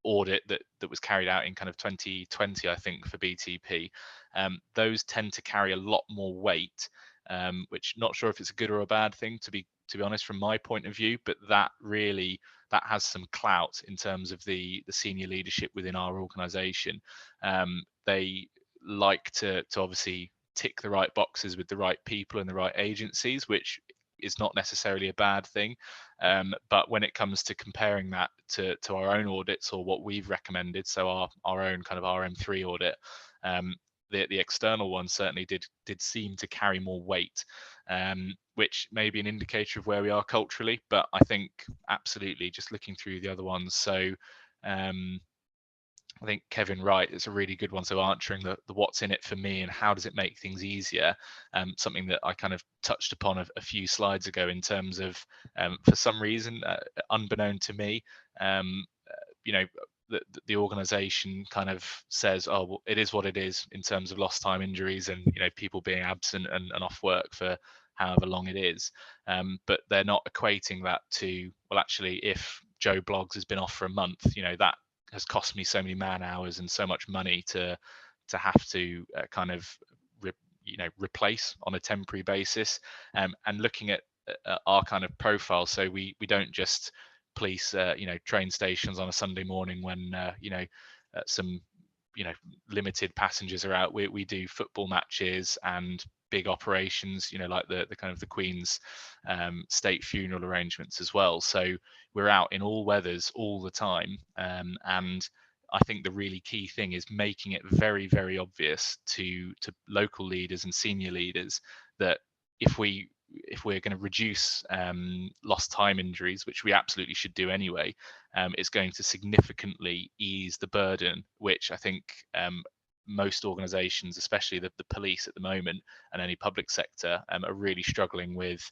audit that was carried out in kind of 2020, I think, for BTP, those tend to carry a lot more weight, which not sure if it's a good or a bad thing, to be honest, from my point of view, but that has some clout in terms of the senior leadership within our organization. They like to obviously tick the right boxes with the right people and the right agencies, which is not necessarily a bad thing. But when it comes to comparing that to our own audits or what we've recommended, so our own kind of RM3 audit, the external one certainly did seem to carry more weight, which may be an indicator of where we are culturally. But I think absolutely just looking through the other ones. So I think Kevin Wright is a really good one. So answering the what's in it for me and how does it make things easier, something that I kind of touched upon a few slides ago in terms of, for some reason, unbeknown to me, the organization kind of says, oh, well, it is what it is in terms of lost time injuries and people being absent and off work for however long it is, but they're not equating that to, well, actually, if Joe Bloggs has been off for a month, that has cost me so many man hours and so much money to have to kind of replace on a temporary basis, and looking at our kind of profile. So we don't just police train stations on a Sunday morning when some limited passengers are out. We do football matches and big operations, like the kind of the Queen's state funeral arrangements as well. So we're out in all weathers all the time, and I think the really key thing is making it very, very obvious to local leaders and senior leaders that if we're going to reduce lost time injuries, which we absolutely should do anyway, it's going to significantly ease the burden, which I think most organizations, especially the police at the moment and any public sector, are really struggling with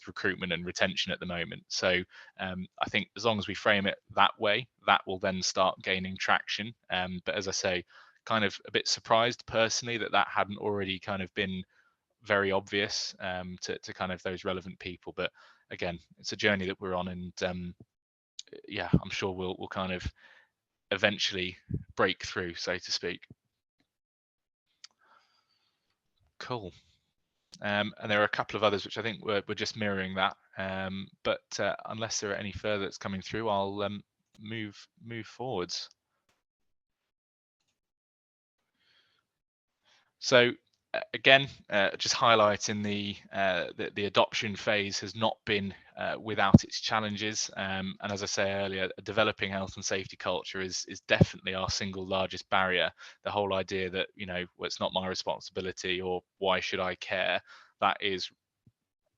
recruitment and retention at the moment. So I think as long as we frame it that way, that will then start gaining traction. But as I say, kind of a bit surprised personally that hadn't already kind of been very obvious to kind of those relevant people. But again, it's a journey that we're on, and yeah, I'm sure we'll kind of eventually break through, so to speak. Cool. And there are a couple of others which I think we're just mirroring that. But unless there are any further that's coming through, I'll move forwards. So again, just highlighting the adoption phase has not been without its challenges. And as I say earlier, developing health and safety culture is definitely our single largest barrier. The whole idea that, well, it's not my responsibility or why should I care, that is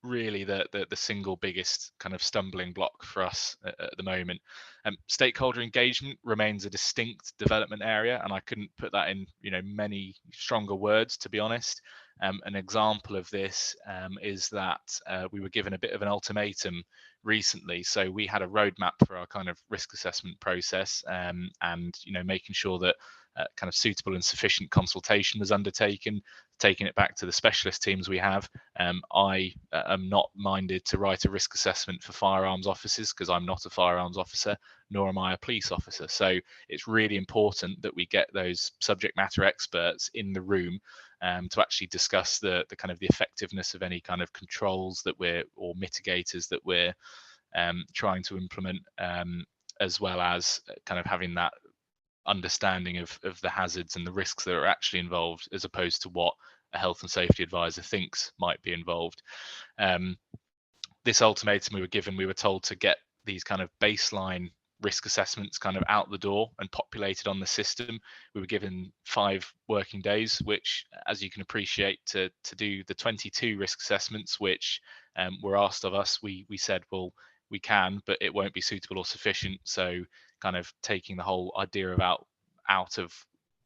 really the single biggest kind of stumbling block for us at the moment. Stakeholder engagement remains a distinct development area, and I couldn't put that in many stronger words, to be honest. An example of this is that we were given a bit of an ultimatum recently. So we had a roadmap for our kind of risk assessment process, and making sure that kind of suitable and sufficient consultation was undertaken, taking it back to the specialist teams we have. I am not minded to write a risk assessment for firearms officers because I'm not a firearms officer, nor am I a police officer. So it's really important that we get those subject matter experts in the room to actually discuss the kind of the effectiveness of any kind of controls that or mitigators that we're trying to implement, as well as kind of having that understanding of the hazards and the risks that are actually involved, as opposed to what a health and safety advisor thinks might be involved. This ultimatum we were given, we were told to get these kind of baseline risk assessments kind of out the door and populated on the system. We were given 5 working days, which, as you can appreciate, to do the 22 risk assessments which were asked of us, we said, well, we can, but it won't be suitable or sufficient. So kind of taking the whole idea of out of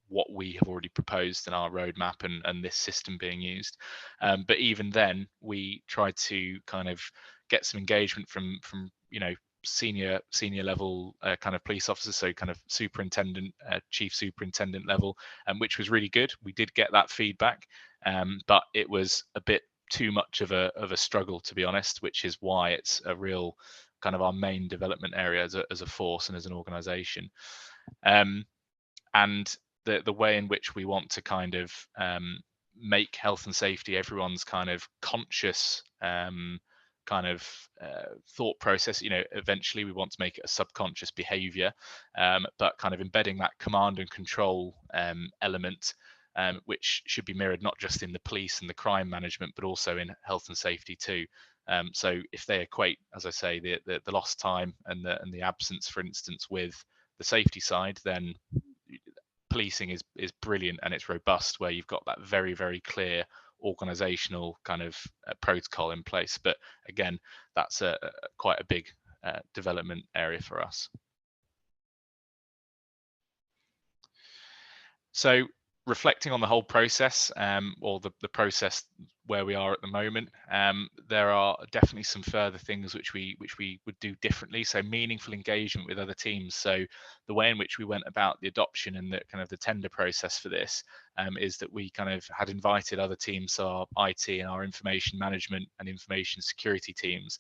what we have already proposed in our roadmap and this system being used. But even then, we tried to kind of get some engagement from senior level kind of police officers, so kind of superintendent, chief superintendent level, which was really good. We did get that feedback, but it was a bit too much of a struggle, to be honest, which is why it's a real kind of our main development area as a force and as an organization. And the way in which we want to kind of make health and safety everyone's kind of conscious thought process. Eventually we want to make it a subconscious behavior, but kind of embedding that command and control element, which should be mirrored not just in the police and the crime management, but also in health and safety too. So if they equate, as I say, the lost time and the absence, for instance, with the safety side, then policing is brilliant and it's robust, where you've got that very, very clear organizational kind of protocol in place. But again, that's quite a big development area for us. So reflecting on the whole process, or the process where we are at the moment, there are definitely some further things which we would do differently. So meaningful engagement with other teams. So the way in which we went about the adoption and the kind of the tender process for this is that we kind of had invited other teams, so our IT and our information management and information security teams,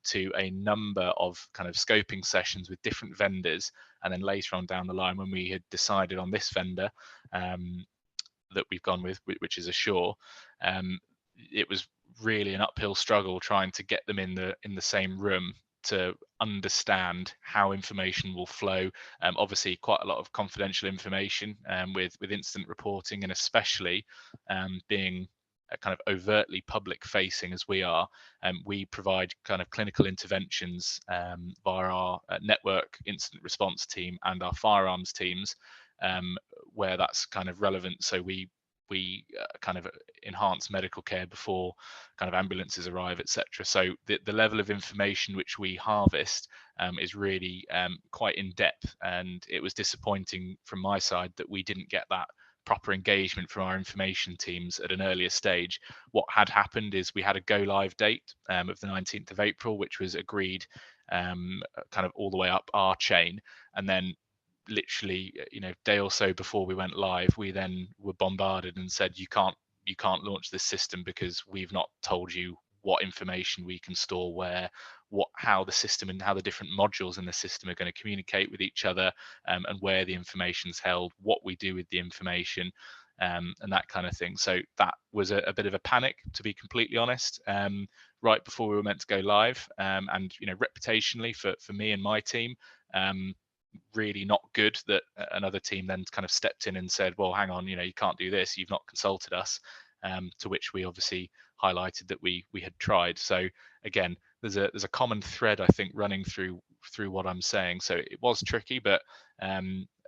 to a number of kind of scoping sessions with different vendors. And then later on down the line, when we had decided on this vendor that we've gone with, which is Assure, it was really an uphill struggle trying to get them in the same room to understand how information will flow. Obviously, quite a lot of confidential information with incident reporting, and especially being kind of overtly public facing as we are. We provide kind of clinical interventions via our network incident response team and our firearms teams, where that's kind of relevant. So we kind of enhance medical care before kind of ambulances arrive, etc. So the level of information which we harvest is really quite in depth, and it was disappointing from my side that we didn't get that proper engagement from our information teams at an earlier stage. What had happened is we had a go live date of the 19th of April, which was agreed kind of all the way up our chain, and then literally day or so before we went live, we then were bombarded and said, you can't launch this system because we've not told you what information we can store where, how the system and how the different modules in the system are going to communicate with each other, and where the information's held, what we do with the information, and that kind of thing. So that was a bit of a panic, to be completely honest, right before we were meant to go live, and reputationally for me and my team, really not good that another team then kind of stepped in and said, well, hang on, you can't do this, you've not consulted us, to which we obviously highlighted that we had tried. So again, there's a common thread, I think, running through what I'm saying. So it was tricky, but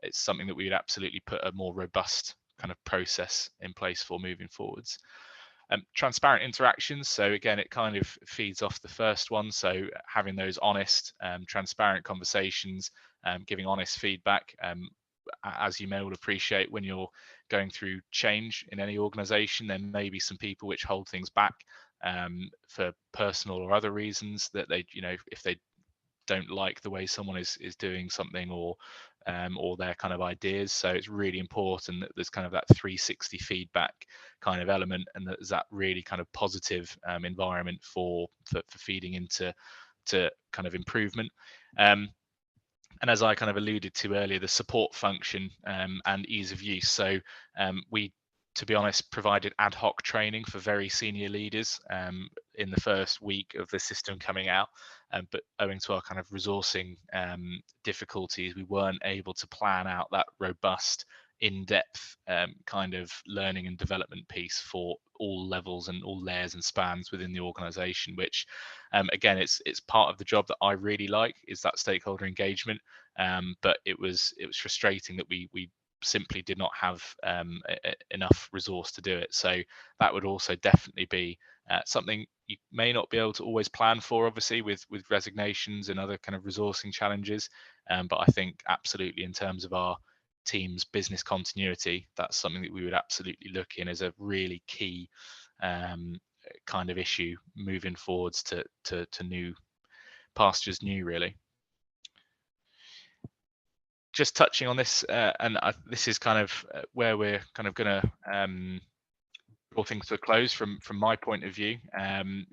it's something that we would absolutely put a more robust kind of process in place for moving forwards. Transparent interactions. So again, it kind of feeds off the first one. So having those honest, transparent conversations, giving honest feedback. As you may all appreciate, when you're going through change in any organization, there may be some people which hold things back for personal or other reasons, that they, if they don't like the way someone is doing something, or their kind of ideas. So it's really important that there's kind of that 360 feedback kind of element, and there's that really kind of positive environment for feeding into kind of improvement. And as I kind of alluded to earlier, the support function and ease of use. So we, to be honest, provided ad hoc training for very senior leaders in the first week of the system coming out, but owing to our kind of resourcing difficulties, we weren't able to plan out that robust, in-depth kind of learning and development piece for all levels and all layers and spans within the organization, which again, it's part of the job that I really like, is that stakeholder engagement, but it was frustrating that we simply did not have enough resource to do it. So that would also definitely be something you may not be able to always plan for, obviously, with resignations and other kind of resourcing challenges, but I think absolutely, in terms of our team's business continuity, that's something that we would absolutely look in as a really key kind of issue moving forwards to new pastures new, really. Just touching on this, and this is kind of where we're kind of going to draw things to a close from my point of view.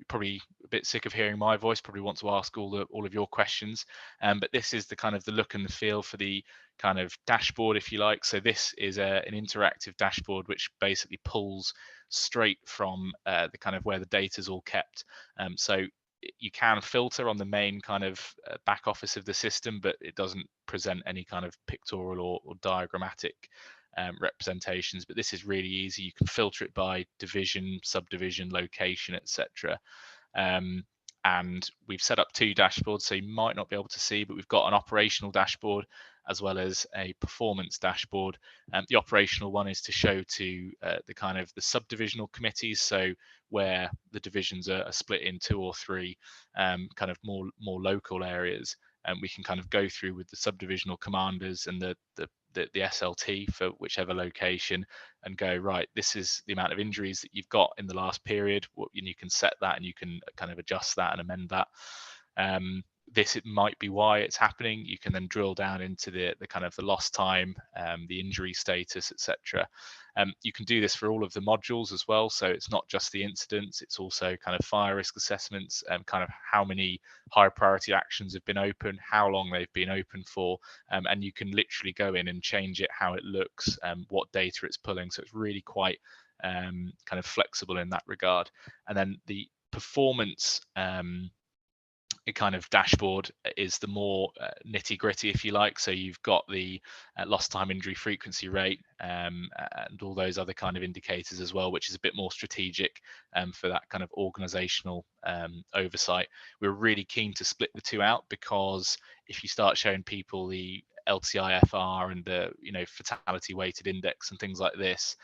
Probably a bit sick of hearing my voice, probably want to ask all of your questions, but this is the kind of the look and the feel for the kind of dashboard, if you like. So this is an interactive dashboard which basically pulls straight from the kind of where the data is all kept. So you can filter on the main kind of back office of the system, but it doesn't present any kind of pictorial or diagrammatic representations. But this is really easy. You can filter it by division, subdivision, location, etc. And we've set up 2 dashboards, so you might not be able to see, but we've got an operational dashboard as well as a performance dashboard. The operational one is to show to the kind of the subdivisional committees, so where the divisions are split in 2 or 3 kind of more local areas, and we can kind of go through with the subdivisional commanders and the SLT for whichever location and go, right, this is the amount of injuries that you've got in the last period, and you can set that and you can kind of adjust that and amend that. This, it might be why it's happening. You can then drill down into the kind of the lost time, the injury status, etc. You can do this for all of the modules as well. So it's not just the incidents, it's also kind of fire risk assessments and kind of how many high priority actions have been open, how long they've been open for, and you can literally go in and change it, how it looks, what data it's pulling. So it's really quite kind of flexible in that regard. And then the performance kind of dashboard is the more nitty gritty, if you like. So you've got the lost time injury frequency rate and all those other kind of indicators as well, which is a bit more strategic for that kind of organizational oversight. We're really keen to split the 2 out, because if you start showing people the LTIFR and the fatality weighted index and things like this,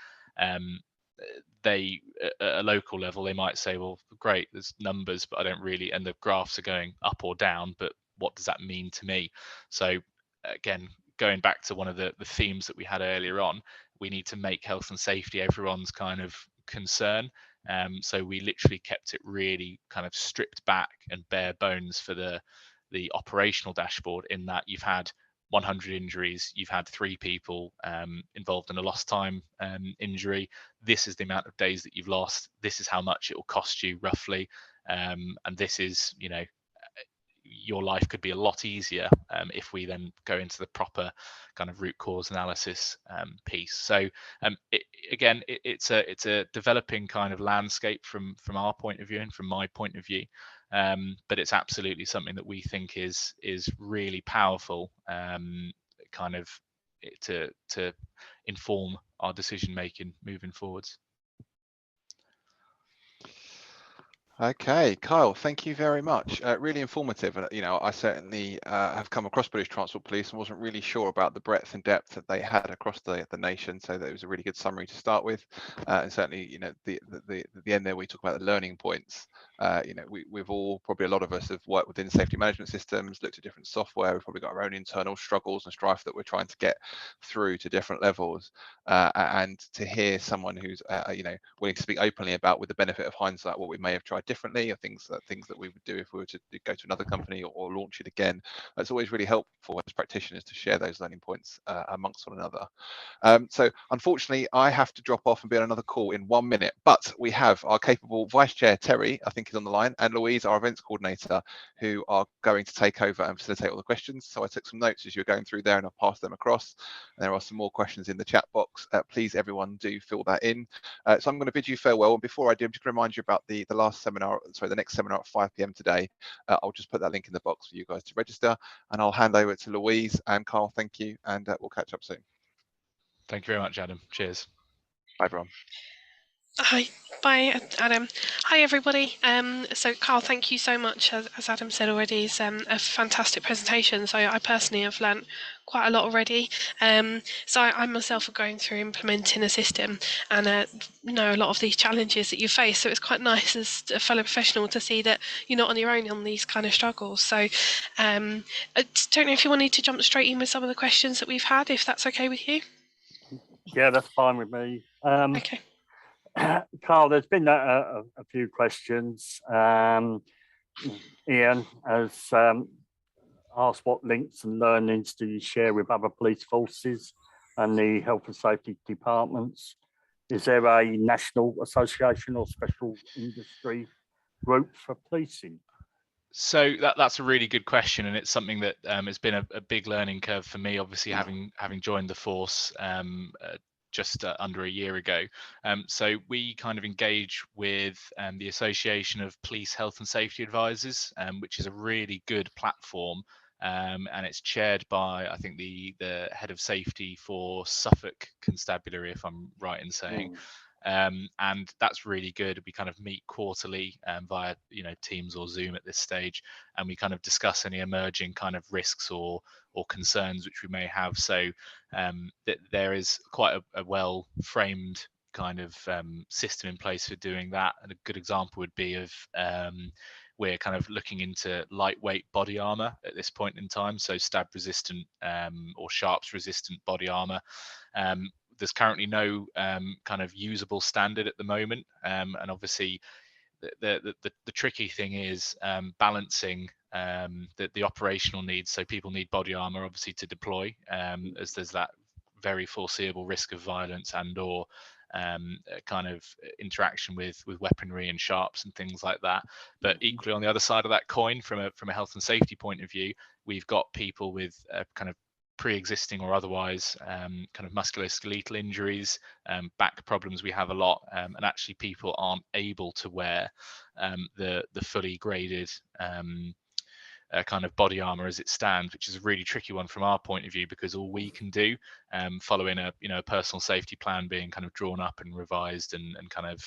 they at a local level, they might say, well, great, there's numbers, but I don't really, and the graphs are going up or down, but what does that mean to me? So again, going back to one of the themes that we had earlier on, we need to make health and safety everyone's kind of concern. So we literally kept it really kind of stripped back and bare bones for the operational dashboard, in that you've had 100 injuries, you've had 3 people involved in a lost time injury. This is the amount of days that you've lost. This is how much it will cost you roughly. And this is, your life could be a lot easier if we then go into the proper kind of root cause analysis piece. So it's a developing kind of landscape from our point of view and from my point of view. But it's absolutely something that we think is really powerful, kind of to inform our decision making moving forwards. Okay, Kyle, thank you very much. Really informative. I certainly have come across British Transport Police and wasn't really sure about the breadth and depth that they had across the nation. So that was a really good summary to start with. And certainly, the end there, we talk about the learning points. We've all, probably a lot of us, have worked within safety management systems, looked at different software. We've probably got our own internal struggles and strife that we're trying to get through to different levels. And to hear someone who's willing to speak openly about, with the benefit of hindsight, what we may have tried differently, or things that we would do if we were to go to another company or launch it again. That's always really helpful as practitioners to share those learning points amongst one another. So unfortunately, I have to drop off and be on another call in 1 minute, but we have our capable Vice Chair, Terry, I think is on the line, and Louise, our events coordinator, who are going to take over and facilitate all the questions. So I took some notes as you were going through there, and I'll pass them across. And there are some more questions in the chat box. Please, everyone, do fill that in. So I'm going to bid you farewell. And before I do, I'm just going to remind you about the next seminar at 5 p.m. today. I'll just put that link in the box for you guys to register, and I'll hand over to Louise and Carl. Thank you, and we'll catch up soon. Thank you very much, Adam. Cheers. Bye, everyone. Hi, bye, Adam. Hi, everybody. So, Carl, thank you so much. As Adam said already, it's a fantastic presentation. So, I personally have learnt quite a lot already. So, I myself are going through implementing a system and know a lot of these challenges that you face. So, it's quite nice as a fellow professional to see that you're not on your own on these kind of struggles. So, I don't know if you wanted to jump straight in with some of the questions that we've had, if that's okay with you. Yeah, that's fine with me. Okay. Carl, there's been a few questions. Ian has asked what links and learnings do you share with other police forces and the health and safety departments? Is there a national association or special industry group for policing? So that's a really good question, and it's something that has been a big learning curve for me. Obviously, having joined the force just under a year ago. So we kind of engage with the Association of Police Health and Safety Advisors, which is a really good platform, and it's chaired by, I think, the head of safety for Suffolk Constabulary, if I'm right in saying. And that's really good. We kind of meet quarterly via Teams or Zoom at this stage, and we kind of discuss any emerging kind of risks or concerns which we may have. So that there is quite a well framed kind of system in place for doing that. And a good example would be of we're kind of looking into lightweight body armor at this point in time, so stab resistant or sharps resistant body armor. There's currently no kind of usable standard at the moment, and obviously the tricky thing is balancing the operational needs. So people need body armor obviously to deploy, as there's that very foreseeable risk of violence and or kind of interaction with weaponry and sharps and things like that. But equally, on the other side of that coin, from a health and safety point of view, we've got people with kind of pre-existing or otherwise kind of musculoskeletal injuries, back problems we have a lot, and actually people aren't able to wear the fully graded kind of body armor as it stands, which is a really tricky one from our point of view, because all we can do, following a personal safety plan being kind of drawn up and revised and kind of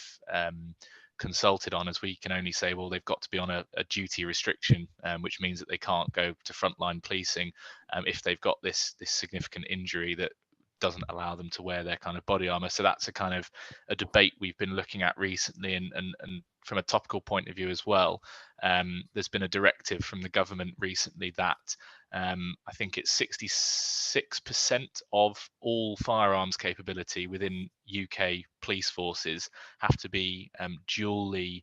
consulted on, as we can only say, well, they've got to be on a duty restriction, which means that they can't go to frontline policing if they've got this significant injury that doesn't allow them to wear their kind of body armor. So that's a kind of a debate we've been looking at recently, and from a topical point of view as well. There's been a directive from the government recently that I think it's 66% of all firearms capability within UK police forces have to be dually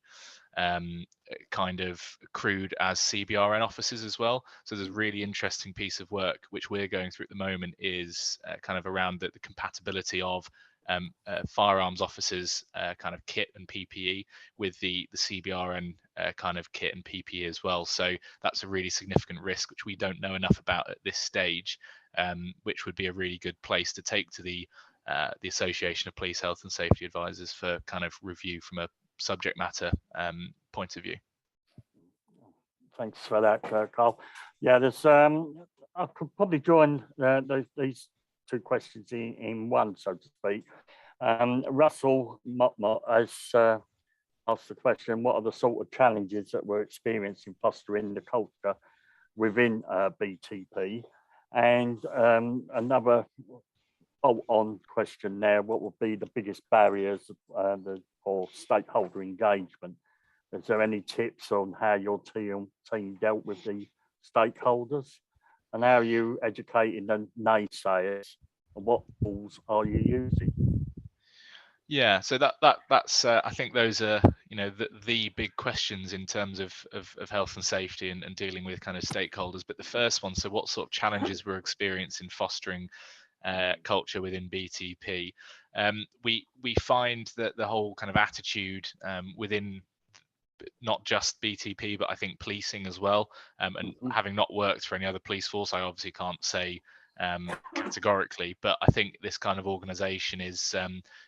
kind of crewed as CBRN officers as well. So there's a really interesting piece of work which we're going through at the moment, is kind of around the compatibility of firearms officers kind of kit and PPE with the CBRN kind of kit and PPE as well. So that's a really significant risk which we don't know enough about at this stage, which would be a really good place to take to the Association of Police Health and Safety Advisors for kind of review from a subject matter point of view. Thanks for that, Carl. Yeah, there's I could probably join these two questions in one, so to speak. Russell Motmot has asked the question, what are the sort of challenges that we're experiencing fostering the culture within BTP? And another on question there, what would be the biggest barriers for stakeholder engagement? Is there any tips on how your team dealt with the stakeholders? And how are you educating the naysayers? And what tools are you using? Yeah, so that's I think those are the big questions in terms of health and safety and dealing with kind of stakeholders. But the first one, so what sort of challenges we're experiencing fostering culture within BTP? We find that the whole kind of attitude within not just BTP, but I think policing as well. And having not worked for any other police force, I obviously can't say categorically, but I think this kind of organization is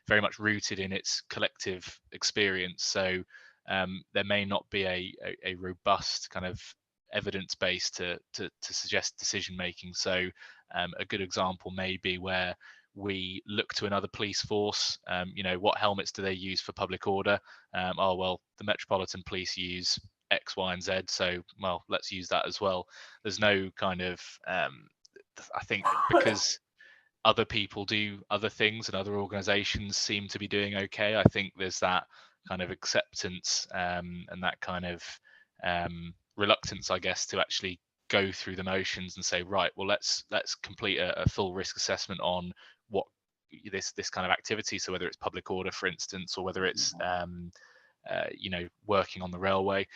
very much rooted in its collective experience. So there may not be a robust kind of evidence base to suggest decision making. So a good example may be where we look to another police force, what helmets do they use for public order? Oh, well, the Metropolitan Police use X, Y, and Z, so, well, let's use that as well. There's no kind of, I think because other people do other things and other organizations seem to be doing okay, I think there's that kind of acceptance and that kind of reluctance, I guess, to actually go through the motions and say, right, well, let's complete a full risk assessment on what this kind of activity. So whether it's public order, for instance, or whether it's working on the railway,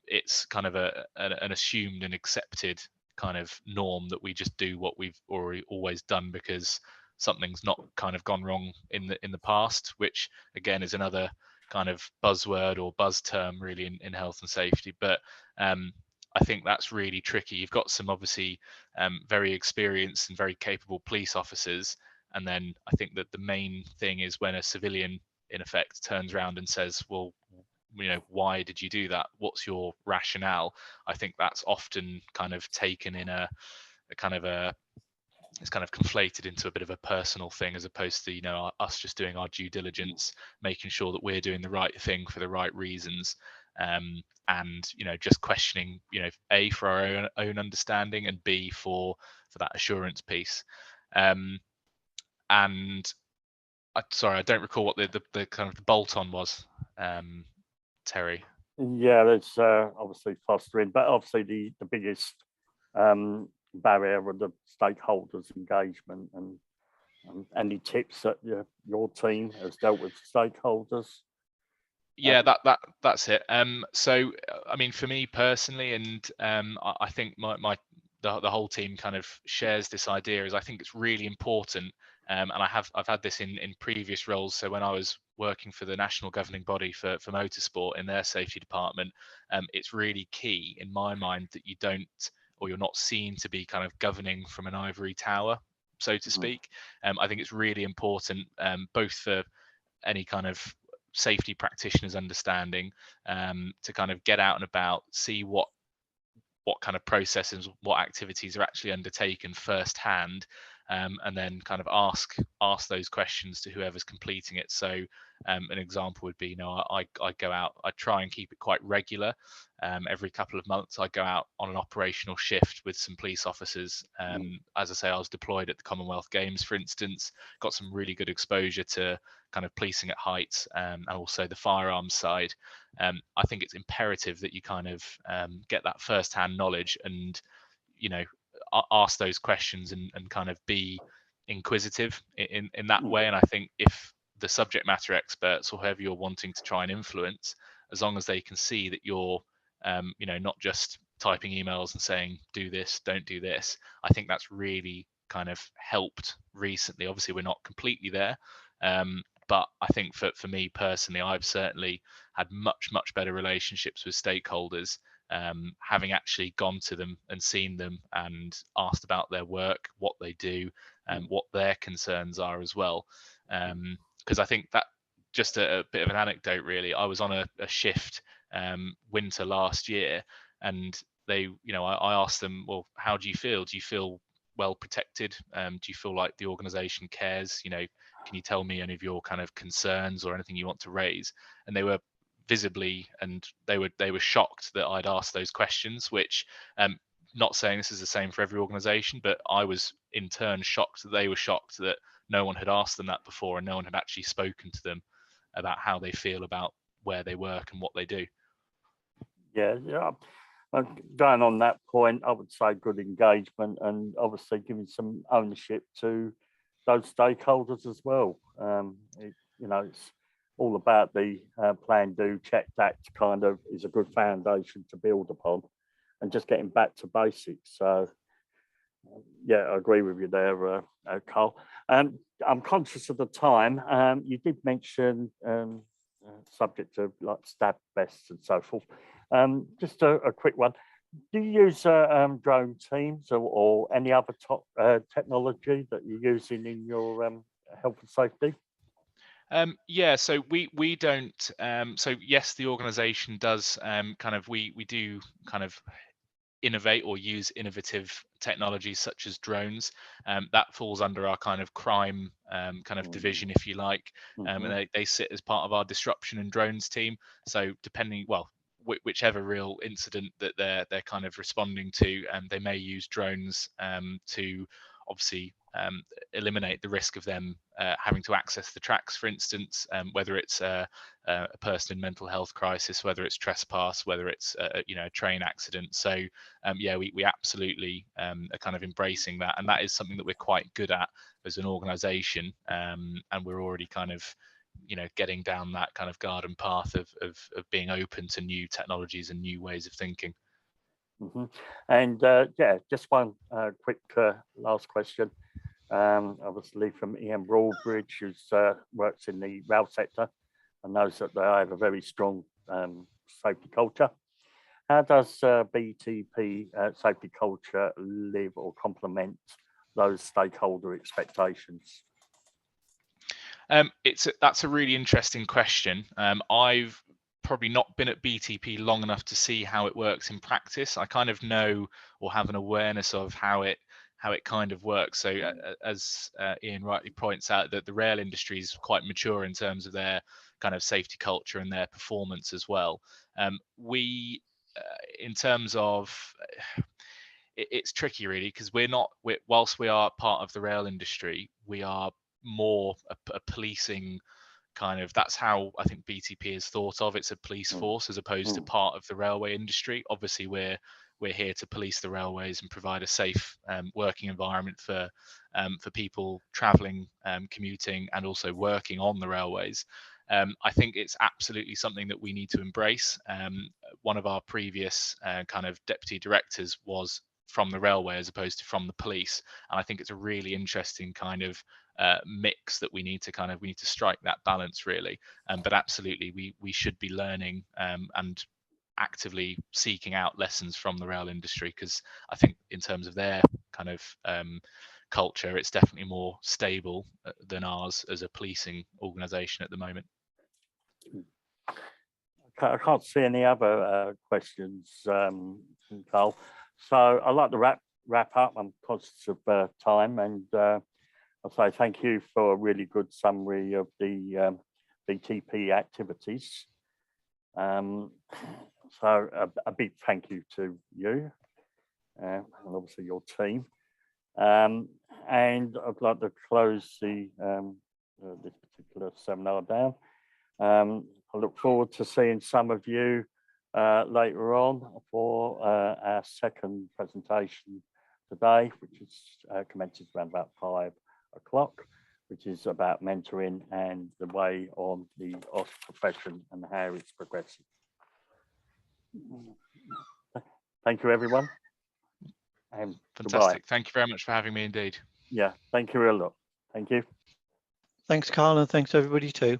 it's kind of an assumed and accepted kind of norm that we just do what we've already always done, because something's not kind of gone wrong in the past, which again is another kind of buzzword or buzz term really in health and safety. But I think that's really tricky. You've got some obviously very experienced and very capable police officers, and then I think that the main thing is when a civilian in effect turns around and says, well, why did you do that? What's your rationale? I think that's often kind of taken in it's kind of conflated into a bit of a personal thing, as opposed to us just doing our due diligence, making sure that we're doing the right thing for the right reasons, and just questioning A, for our own understanding, and B, for that assurance piece. And sorry, I don't recall what the kind of the bolt-on was, Terry. Yeah, there's obviously fostering, but obviously the biggest barrier of the stakeholders engagement, and any tips that your team has dealt with stakeholders. Yeah, that's it. So I mean, for me personally, and I think the whole team kind of shares this idea, is I think it's really important, and I've had this in previous roles. So when I was working for the national governing body for motorsport in their safety department, it's really key in my mind that you don't, or you're not seen to be kind of governing from an ivory tower, so to speak. I think it's really important, both for any kind of safety practitioners understanding, to kind of get out and about, see what kind of processes, what activities are actually undertaken firsthand, and then kind of ask those questions to whoever's completing it. So an example would be, I go out, I try and keep it quite regular. Every couple of months I go out on an operational shift with some police officers. As I say, I was deployed at the Commonwealth Games, for instance, got some really good exposure to kind of policing at heights, and also the firearms side. I think it's imperative that you kind of get that first-hand knowledge, and ask those questions, and kind of be inquisitive in that way. And I think if the subject matter experts, or whoever you're wanting to try and influence, as long as they can see that you're not just typing emails and saying do this, don't do this, I think that's really kind of helped recently. Obviously we're not completely there, but I think for me personally, I've certainly had much better relationships with stakeholders, having actually gone to them and seen them and asked about their work, what they do, and what their concerns are as well. Because I think that, just a bit of an anecdote really, I was on a shift winter last year, and they, I asked them, well, how do you feel? Do you feel well protected? Do you feel like the organization cares? Can you tell me any of your kind of concerns or anything you want to raise? And they were visibly, and they were shocked that I'd asked those questions, which, not saying this is the same for every organization, but I was in turn shocked that they were shocked that no one had asked them that before, and no one had actually spoken to them about how they feel about where they work and what they do. Yeah. Going on that point, I would say good engagement, and obviously giving some ownership to those stakeholders as well. It's all about the plan, do, check, act kind of is a good foundation to build upon, and just getting back to basics. So yeah, I agree with you there, Carl. I'm conscious of the time. You did mention subject of like stab vests and so forth. Just a quick one. Do you use drone teams or any other top technology that you're using in your health and safety? Yeah, so we don't. So yes, the organisation does we do kind of innovate or use innovative technologies such as drones. That falls under our kind of crime kind of division, if you like, and they sit as part of our disruption and drones team. So depending, well, whichever real incident that they're kind of responding to, they may use drones to obviously eliminate the risk of them having to access the tracks, for instance, whether it's a person in mental health crisis, whether it's trespass, whether it's a train accident. So yeah, we absolutely are kind of embracing that, and that is something that we're quite good at as an organization, and we're already kind of getting down that kind of garden path of being open to new technologies and new ways of thinking. And yeah, just one quick last question. obviously from Ian Broadbridge, who works in the rail sector and knows that they have a very strong safety culture. How does BTP safety culture live or complement those stakeholder expectations? That's a really interesting question. I've probably not been at BTP long enough to see how it works in practice. I kind of know or have an awareness of how it kind of works. So as Ian rightly points out, that the rail industry is quite mature in terms of their kind of safety culture and their performance as well. In terms of it's tricky really, because whilst we are part of the rail industry, we are more a policing kind of, that's how I think BTP is thought of. It's a police force as opposed to part of the railway industry. Obviously we're here to police the railways and provide a safe working environment for people traveling, commuting, and also working on the railways. I think it's absolutely something that we need to embrace. One of our previous kind of deputy directors was from the railway as opposed to from the police, and I think it's a really interesting kind of mix that we need to strike that balance really. But absolutely we should be learning and actively seeking out lessons from the rail industry, because I think in terms of their kind of culture, it's definitely more stable than ours as a policing organisation at the moment. I can't see any other questions, Carl. So I'd like to wrap up. I'm conscious of time, and I'll say thank you for a really good summary of the BTP activities. So a big thank you to you and obviously your team. And I'd like to close this particular seminar down. I look forward to seeing some of you later on for our second presentation today, which is commences around about 5 o'clock, which is about mentoring and the way on the IOSH profession and how it's progressing. Thank you, everyone. And fantastic. Goodbye. Thank you very much for having me indeed. Yeah, thank you a lot. Thank you. Thanks, Carl, and thanks everybody too.